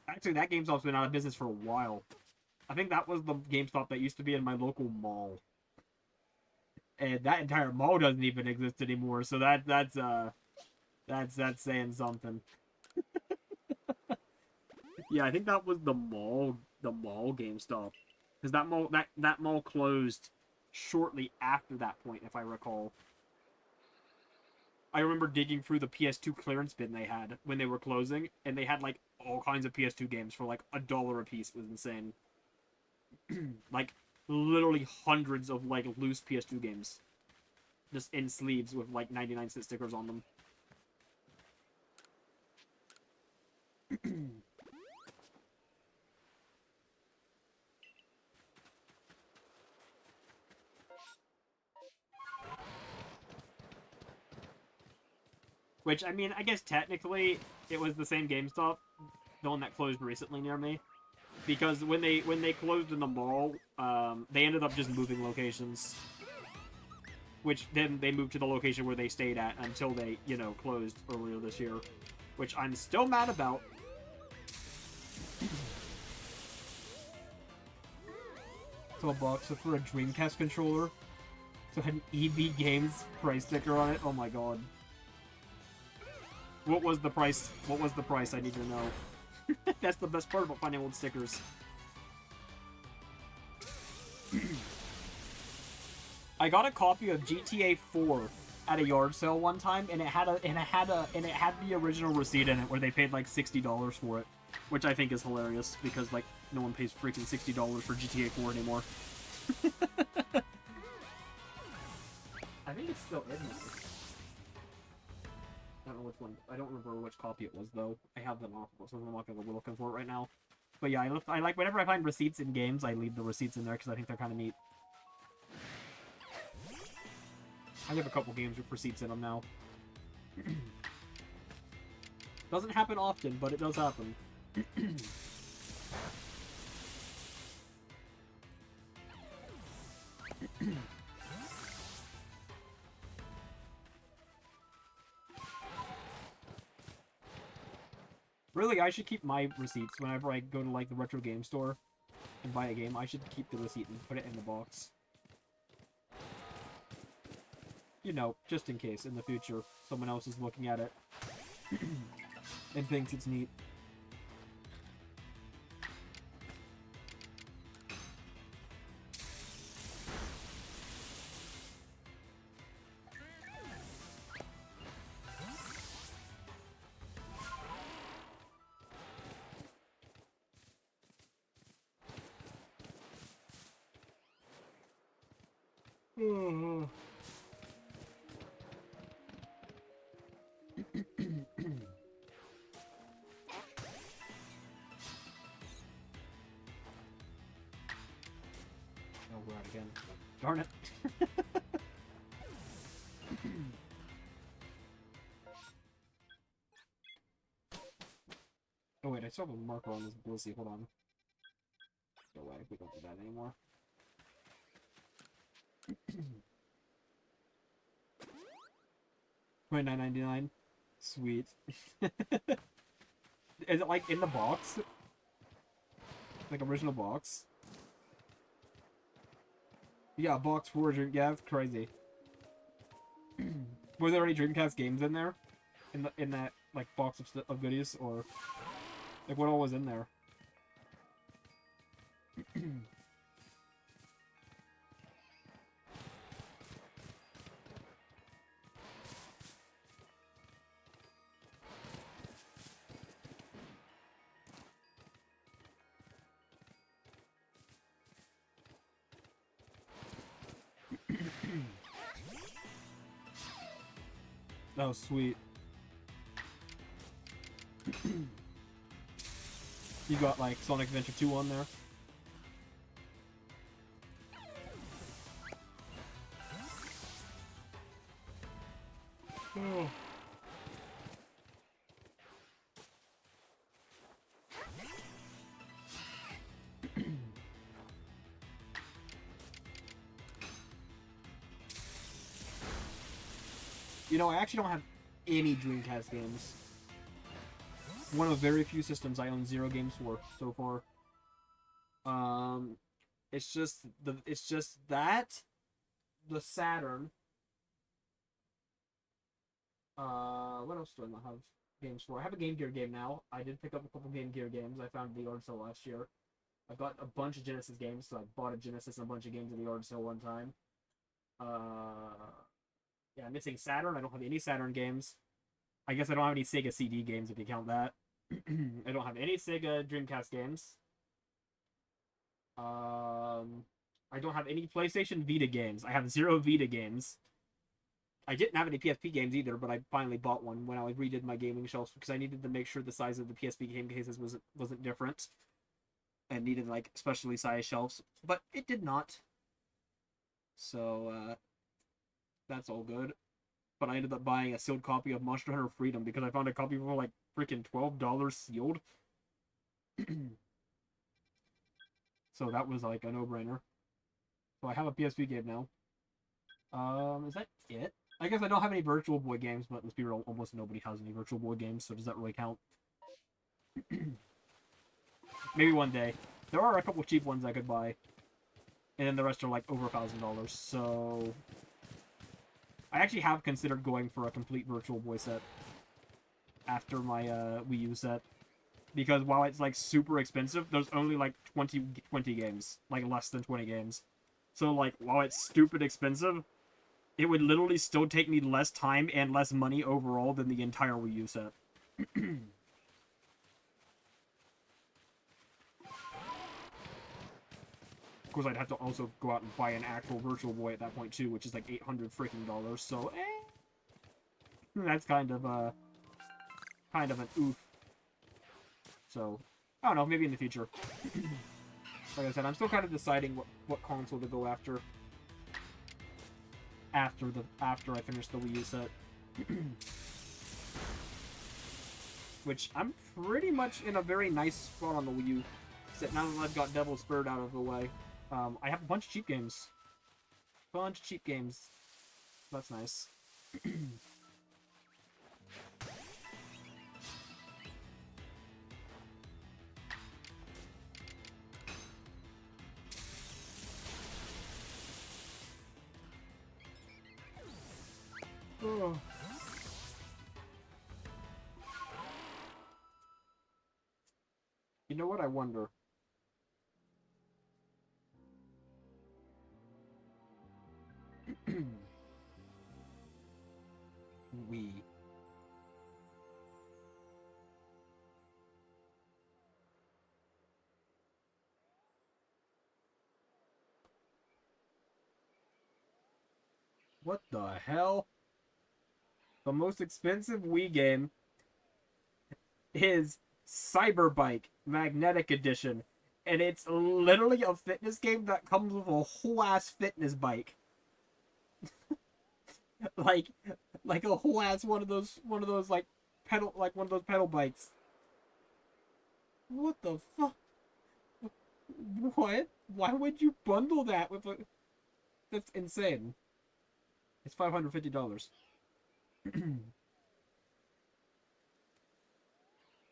Actually, that GameStop's been out of business for a while. I think that was the GameStop that used to be in my local mall. And that entire mall doesn't even exist anymore, so that's saying something. Yeah, I think that was the mall GameStop, because that mall closed shortly after that point, if I recall. I remember digging through the PS2 clearance bin they had when they were closing, and they had like all kinds of PS2 games for like $1 a piece. It was insane. Like literally hundreds of like loose PS2 games, just in sleeves with like 99-cent stickers on them. Which, I mean, I guess technically it was the same GameStop, the one that closed recently near me. Because when they closed in the mall, they ended up just moving locations. Which then they moved to the location where they stayed at until they, you know, closed earlier this year. Which I'm still mad about. So a box for a Dreamcast controller. So it had an EB Games price sticker on it. Oh my god. What was the price? What was the price? I need to know. That's the best part about finding old stickers. I got a copy of GTA 4 at a yard sale one time, and it had the original receipt in it where they paid like $60 for it. Which I think is hilarious, because, like, no one pays freaking $60 for GTA 4 anymore. I think it's still in there. I don't know which one. I don't remember which copy it was, though. I have them off, so I'm not going to be looking for it right now. But yeah, I like, whenever I find receipts in games, I leave the receipts in there, because I think they're kind of neat. I have a couple games with receipts in them now. Doesn't happen often, but it does happen. Really, I should keep my receipts whenever I go to, like, the retro game store and buy a game. I should keep the receipt and put it in the box. You know, just in case, in the future, someone else is looking at it and thinks it's neat. Oh, we're out again. Darn it. Oh wait, I still have a marker on this Blissey. Hold on. No way, we don't do that anymore. $29.99. Sweet. Is it like in the box? Like original box? Yeah, box 4 drink. Yeah, that's crazy. Were there any Dreamcast games in there? In that like box of goodies, or like what all was in there? Oh, sweet. You got, like, Sonic Adventure 2 on there? Oh. You know, I actually don't have any Dreamcast games. One of very few systems I own 0 games for so far. It's just that the Saturn. What else do I not have games for? I have a Game Gear game now. I did pick up a couple Game Gear games. I found at the yard sale last year. I got a bunch of Genesis games, so I bought a Genesis and a bunch of games at the yard sale one time. Yeah, I'm missing Saturn. I don't have any Saturn games. I guess I don't have any Sega CD games if you count that. I don't have any Sega Dreamcast games. I don't have any PlayStation Vita games. I have 0 Vita games. I didn't have any PSP games either, but I finally bought one when I redid my gaming shelves because I needed to make sure the size of the PSP game cases wasn't different and needed like specially sized shelves, but it did not. So that's all good. But I ended up buying a sealed copy of Monster Hunter Freedom because I found a copy for like freaking $12 sealed. So that was like a no-brainer. So I have a PSP game now. Is that it? I guess I don't have any Virtual Boy games, but let's be real, almost nobody has any Virtual Boy games, so does that really count? Maybe one day. There are a couple cheap ones I could buy. And then the rest are like over $1,000, so... I actually have considered going for a complete Virtual Boy set after my Wii U set. Because while it's like super expensive, there's only like 20 games. Like less than 20 games. So like, while it's stupid expensive, it would literally still take me less time and less money overall than the entire Wii U set. course, I'd have to also go out and buy an actual Virtual Boy at that point too, which is like $800 freaking dollars. So, that's kind of an oof. So, I don't know, maybe in the future. Like I said, I'm still kind of deciding what console to go after. After I finish the Wii U set. Which I'm pretty much in a very nice spot on the Wii U set now that I've got Devil's Bird out of the way. I have a bunch of cheap games. That's nice. Oh. You know what I wonder? We. What the hell? The most expensive Wii game is Cyberbike Magnetic Edition. And it's literally a fitness game that comes with a whole ass fitness bike. like a whole ass one of those like pedal bikes. What the fuck? What? Why would you bundle that with a... That's insane. It's $550.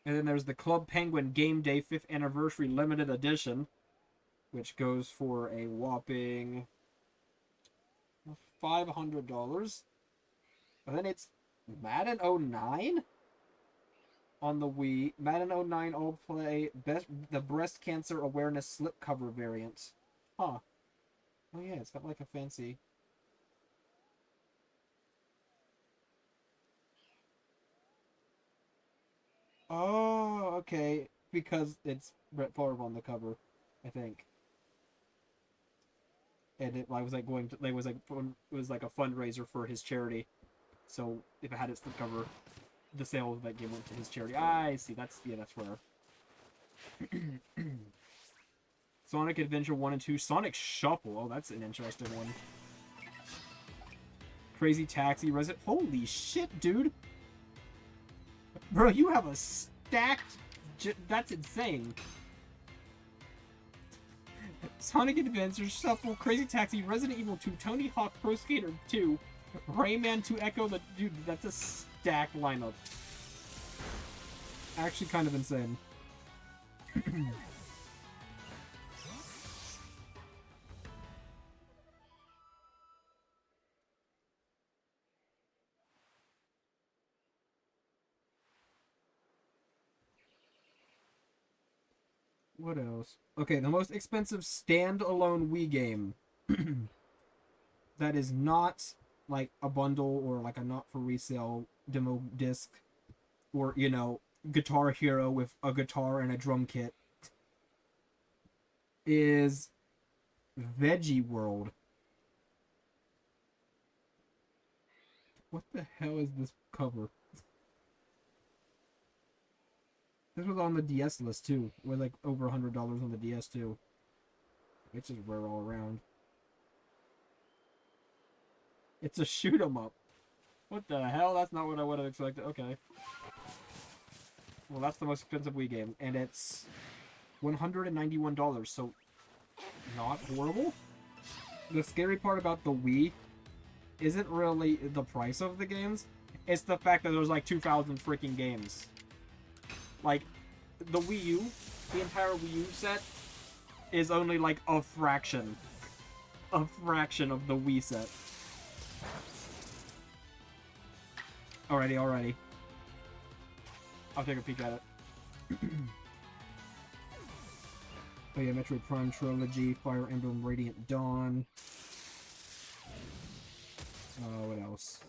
And then there's the Club Penguin Game Day 5th Anniversary Limited Edition, which goes for a whopping $500. And then it's Madden 09 on the Wii. Madden 09 All Play the Breast Cancer Awareness Slipcover variant. Huh. Oh yeah, it's got like a fancy... Oh, okay. Because it's Brett Favre on the cover, I think. And it was like it was like a fundraiser for his charity. So if it had its cover, the sale of that game went to his charity. I see. That's rare. Sonic Adventure 1 and 2, Sonic Shuffle. Oh, that's an interesting one. Crazy Taxi, Holy shit, dude. Bro, you have a stacked... That's insane. Sonic Adventure, Shuffle, Crazy Taxi, Resident Evil 2, Tony Hawk Pro Skater 2, Rayman 2 Echo the... Dude, that's a stacked lineup. Actually kind of insane. What else? Okay, the most expensive standalone Wii game that is not like a bundle or like a not for resale demo disc or, you know, Guitar Hero with a guitar and a drum kit is Veggie World. What the hell is this cover? This was on the DS list too. It was like over $100 on the DS too. It's just rare all around. It's a shoot 'em up. What the hell? That's not what I would have expected. Okay. Well, that's the most expensive Wii game, and it's $191. So, not horrible. The scary part about the Wii isn't really the price of the games. It's the fact that there's like 2,000 freaking games. Like, the Wii U, the entire Wii U set, is only like a fraction of the Wii set. Alrighty. I'll take a peek at it. Oh yeah, Metroid Prime Trilogy, Fire Emblem Radiant Dawn. What else?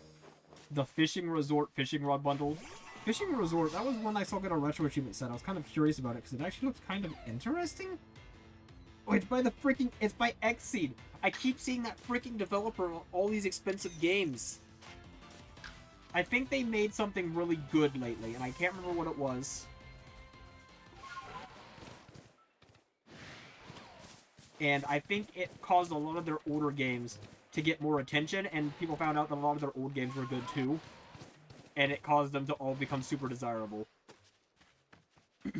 The Fishing Resort Fishing Rod Bundle. Fishing Resort, that was one I saw get a retro achievement set. I was kind of curious about it because it actually looks kind of interesting. Oh, it's by Xseed. I keep seeing that freaking developer on all these expensive games. I think they made something really good lately, and I can't remember what it was. And I think it caused a lot of their older games to get more attention, and people found out that a lot of their old games were good too. And it caused them to all become super desirable. Let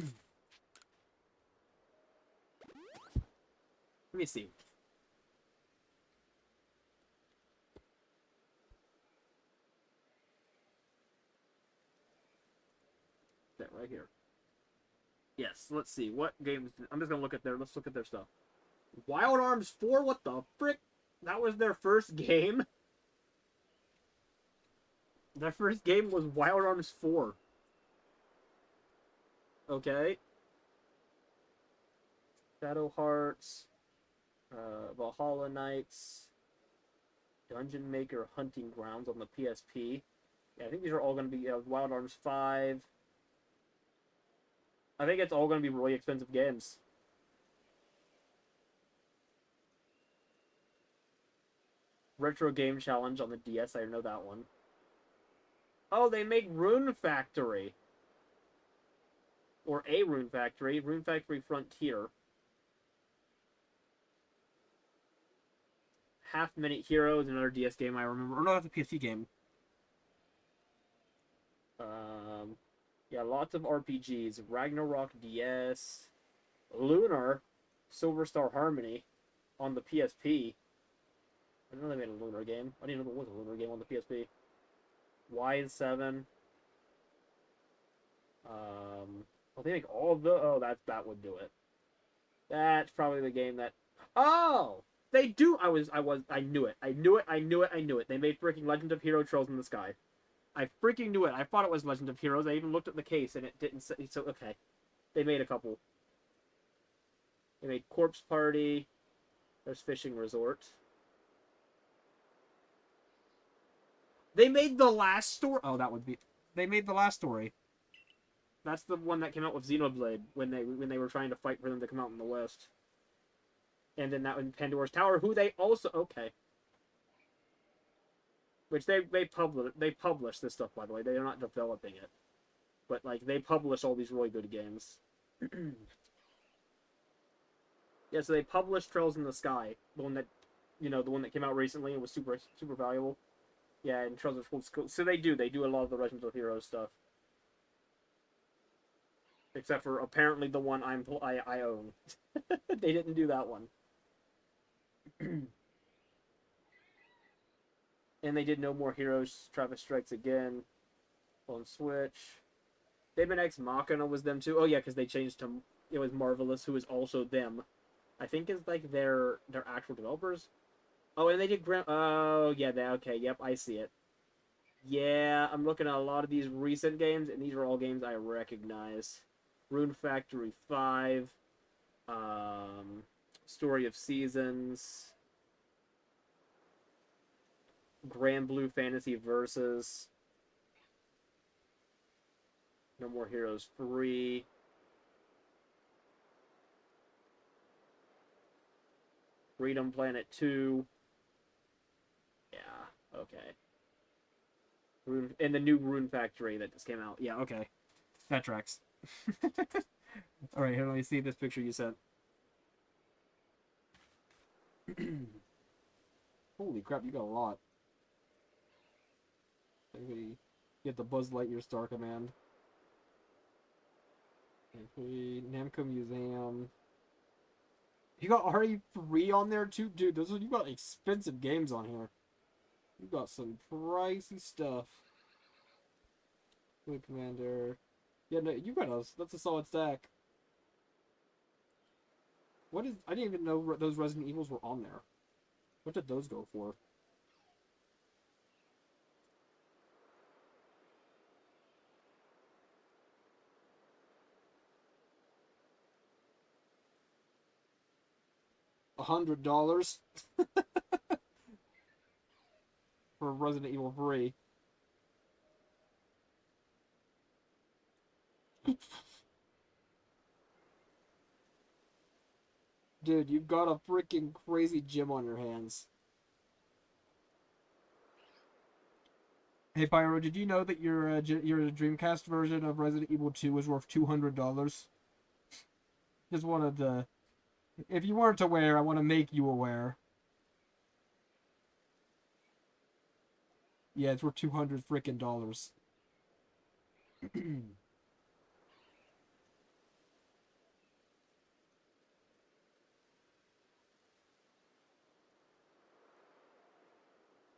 me see. That right here. Yes, let's see. What games... I'm just gonna look at their... Let's look at their stuff. Wild Arms 4? What the frick? That was their first game? Their first game was Wild Arms 4. Okay. Shadow Hearts. Valhalla Knights. Dungeon Maker Hunting Grounds on the PSP. Yeah, I think these are all going to be Wild Arms 5. I think it's all going to be really expensive games. Retro Game Challenge on the DS, I know that one. Oh, they make Rune Factory. Or a Rune Factory. Rune Factory Frontier. Half Minute Heroes, another DS game I remember. Or no, that's a PSP game. Yeah, lots of RPGs. Ragnarok DS. Lunar. Silver Star Harmony on the PSP. I didn't know they made a Lunar game. I didn't know there was a Lunar game on the PSP. Wise 7. Well, they make all of the... Oh, that would do it. That's probably the game that... Oh! They do... I knew it. I knew it. They made freaking Legend of Hero Trails in the Sky. I freaking knew it. I thought it was Legend of Heroes. I even looked at the case and it didn't say... So, okay. They made a couple. They made Corpse Party. There's Fishing Resort. They made The Last Story... Oh, that would be... They made The Last Story. That's the one that came out with Xenoblade when they were trying to fight for them to come out in the West. And then that was Pandora's Tower, who they also... Okay. Which they publish this stuff, by the way. They are not developing it. But, like, they publish all these really good games. Yeah, so they published Trails in the Sky. The one that, the one that came out recently and was super, super valuable. Yeah, and Trails of Cool. So they do a lot of the Legends of Heroes stuff. Except for, apparently, the one I own. They didn't do that one. And they did No More Heroes, Travis Strikes Again on Switch. Daemon X Machina was them too. Oh yeah, because they changed to... It was Marvelous, who is also them. I think is like their actual developers. Oh, and they did Oh, yeah, okay, yep, I see it. Yeah, I'm looking at a lot of these recent games, and these are all games I recognize. Rune Factory 5. Story of Seasons. Grand Blue Fantasy Versus. No More Heroes 3. Freedom Planet 2. Yeah, okay. And the new Rune Factory that just came out. Yeah, okay. That tracks. Alright, here, let me see this picture you sent. Holy crap, you got a lot. You get the Buzz Lightyear Star Command. Namco Museum. You got RE3 on there too? Dude, you got expensive games on here. You got some pricey stuff. Wing Commander. Yeah, no, that's a solid stack. I didn't even know those Resident Evils were on there. What did those go for? $100 for Resident Evil 3. Dude, you've got a freaking crazy gym on your hands. Hey Pyro, did you know that your Dreamcast version of Resident Evil 2 was worth $200? Just wanted to... If you weren't aware, I want to make you aware. Yeah, it's worth 200 freaking dollars.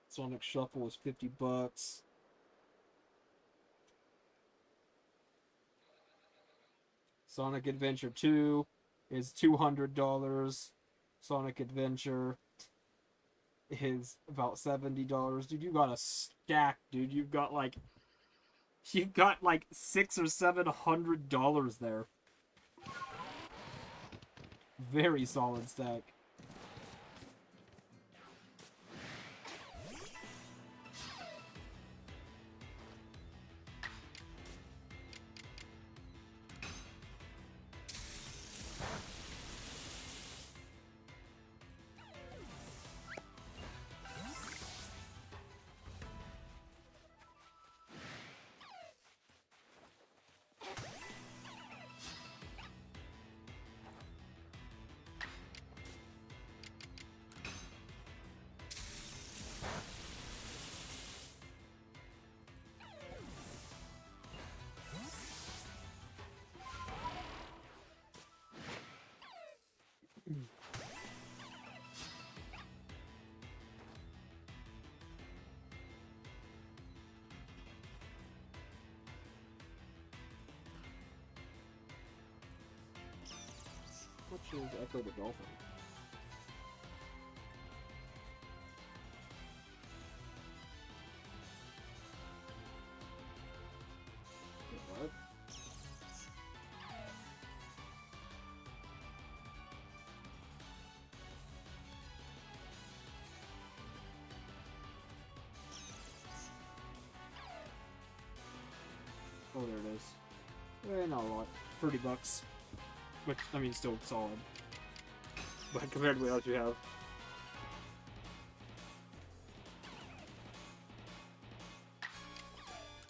Sonic Shuffle is $50. Sonic Adventure 2 is $200. Sonic Adventure is about $70. Dude, you got a stack, dude. You've got like $600 or $700 there. Very solid stack. What is Echo the Dolphin? What? Oh, there it is. Eh, not a lot. $30. Which, I mean, still solid. But compared to what else you have.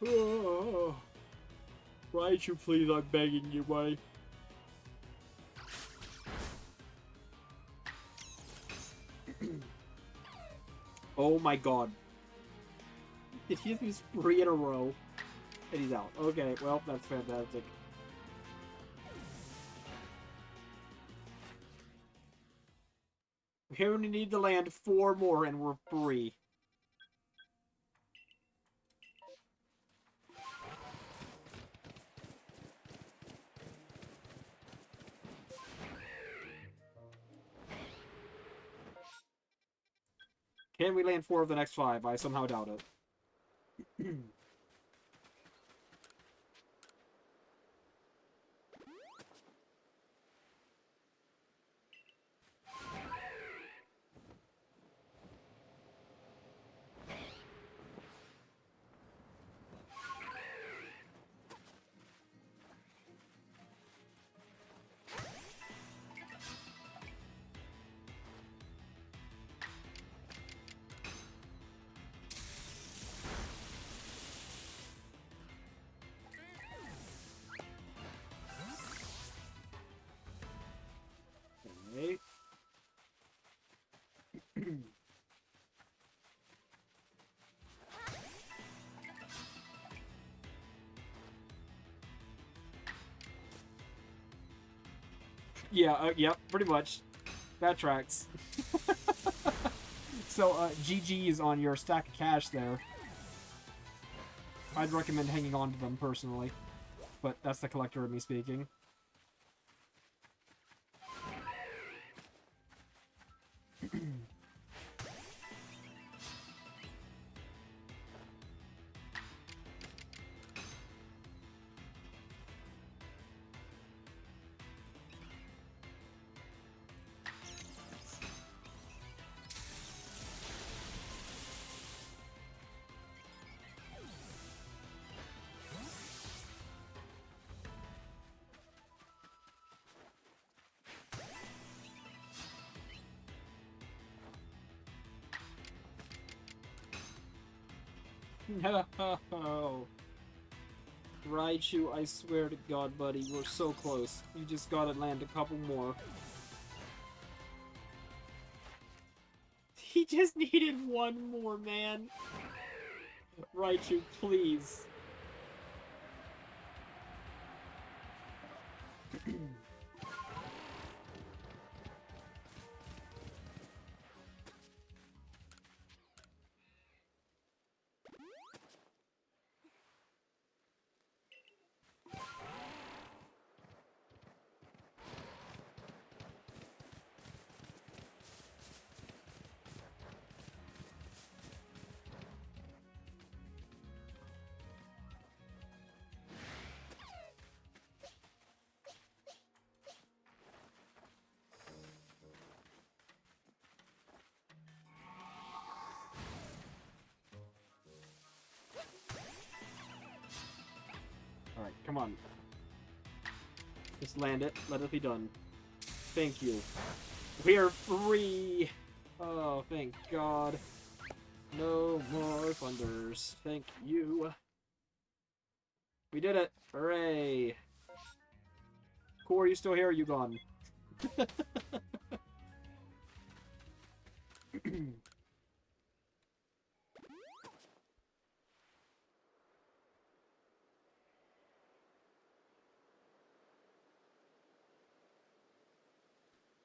Oh, Raichu, please, I'm begging you, why? Oh my god. Did he use 3 in a row? And he's out. Okay, well, that's fantastic. We only need to land 4 more and we're free. Can we land 4 of the next 5? I somehow doubt it. Okay. Yeah, yep, pretty much. That tracks. So, GG's on your stack of cash there. I'd recommend hanging on to them personally. But that's the collector of me speaking. No. Raichu, I swear to God, buddy, we're so close. You just gotta land a couple more. He just needed one more, man. Raichu, please. Alright, come on. Just land it. Let it be done. Thank you. We are free! Oh, thank God. No more thunders. Thank you. We did it! Hooray! Cool, are you still here or are you gone?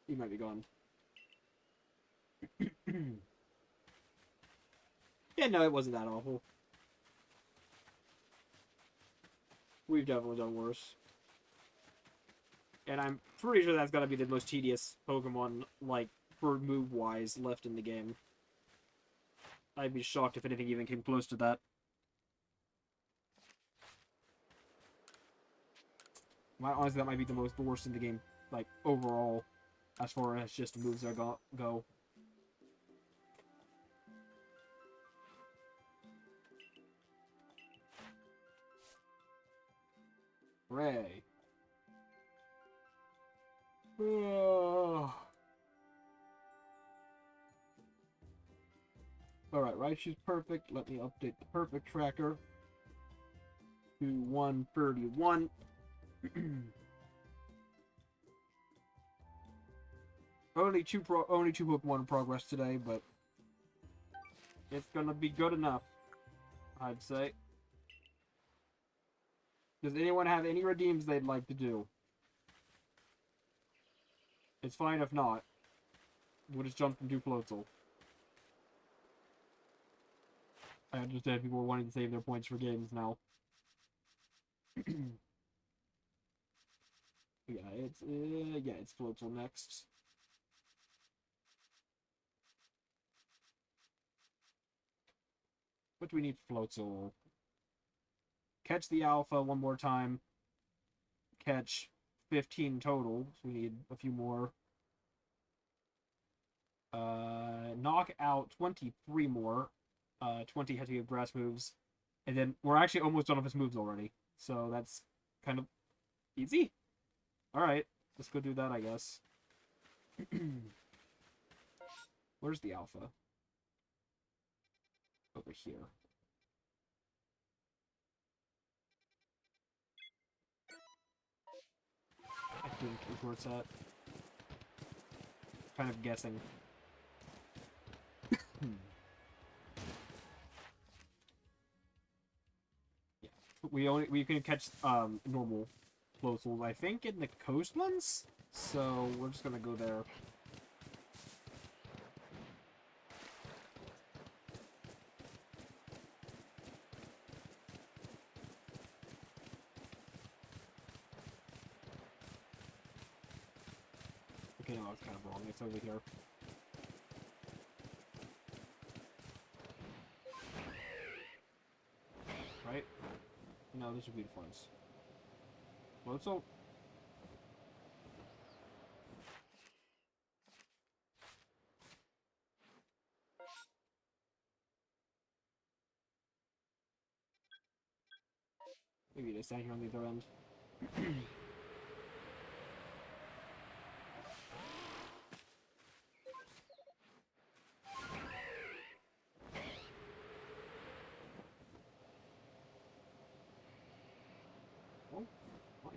He might be gone. Yeah, no, it wasn't that awful. We've definitely done worse. And I'm pretty sure that's gotta be the most tedious Pokemon, like, for move-wise, left in the game. I'd be shocked if anything even came close to that. Honestly, that might be the worst in the game, like, overall, as far as just moves that go. Hooray. Alright, Raichu's perfect. Let me update the perfect tracker to 131. only two Pokemon in progress today, but it's gonna be good enough, I'd say. Does anyone have any redeems they'd like to do? It's fine if not. We'll just jump into Floatzel. I understand people are wanting to save their points for games now. it's Floatzel next. What do we need for Floatzel? Catch the Alpha one more time. Catch 15 total, so we need a few more. Knock out 23 more. 20 had to be grass moves. And then we're actually almost done with his moves already. So that's kind of easy. Alright, let's go do that, I guess. Where's the Alpha? Over here. I think is where it's at. Kind of guessing. Yeah. We can catch normal Floatzels, I think, in the coast ones. So we're just gonna go there. Okay, no, I was kind of wrong. It's over here. Right? No, this would be the ones. Floatzel? Maybe they stand here on the other end.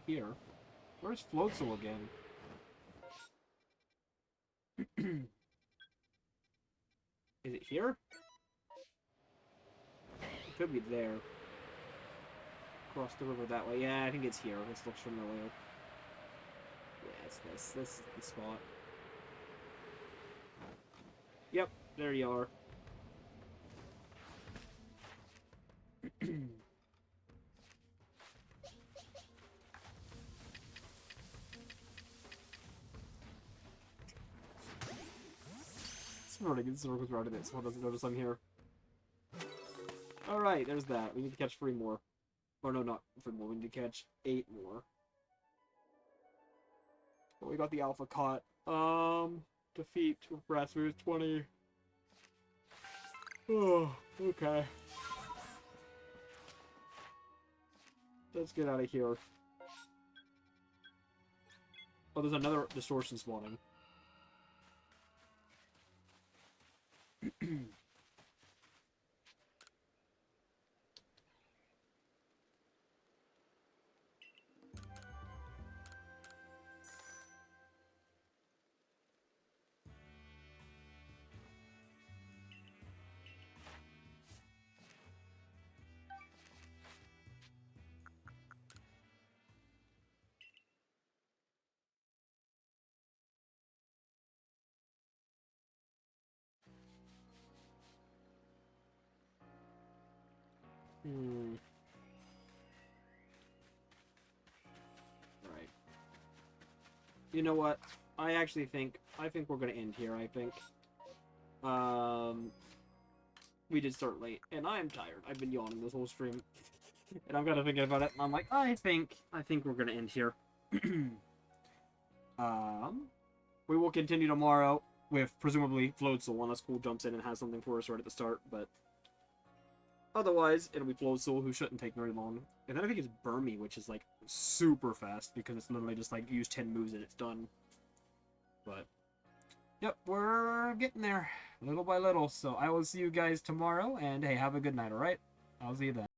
here. Where's Floatzel again? Is it here? It could be there. Across the river that way. Yeah, I think it's here. This looks familiar. Yeah, it's this. This is the spot. Yep, there you are. It's running in circles around it, so one doesn't notice I'm here. Alright, there's that. We need to catch 3 more. Or no, not 3 more. We need to catch 8 more. But we got the Alpha caught. Defeat to Brassmooth 20. Oh, okay. Let's get out of here. Oh, there's another distortion spawning. Right. You know what? I think we're gonna end here, I think. We did start late, and I'm tired. I've been yawning this whole stream. And I'm kind of thinking about it, and I'm like, I think we're gonna end here. We will continue tomorrow with, presumably, Floatzel, unless Cool jumps in and has something for us right at the start, but... Otherwise, it'll be Floatzel, who shouldn't take very long. And then I think it's Burmy, which is, like, super fast, because it's literally just, like, use 10 moves and it's done. But, yep, we're getting there, little by little. So I will see you guys tomorrow, and hey, have a good night, alright? I'll see you then.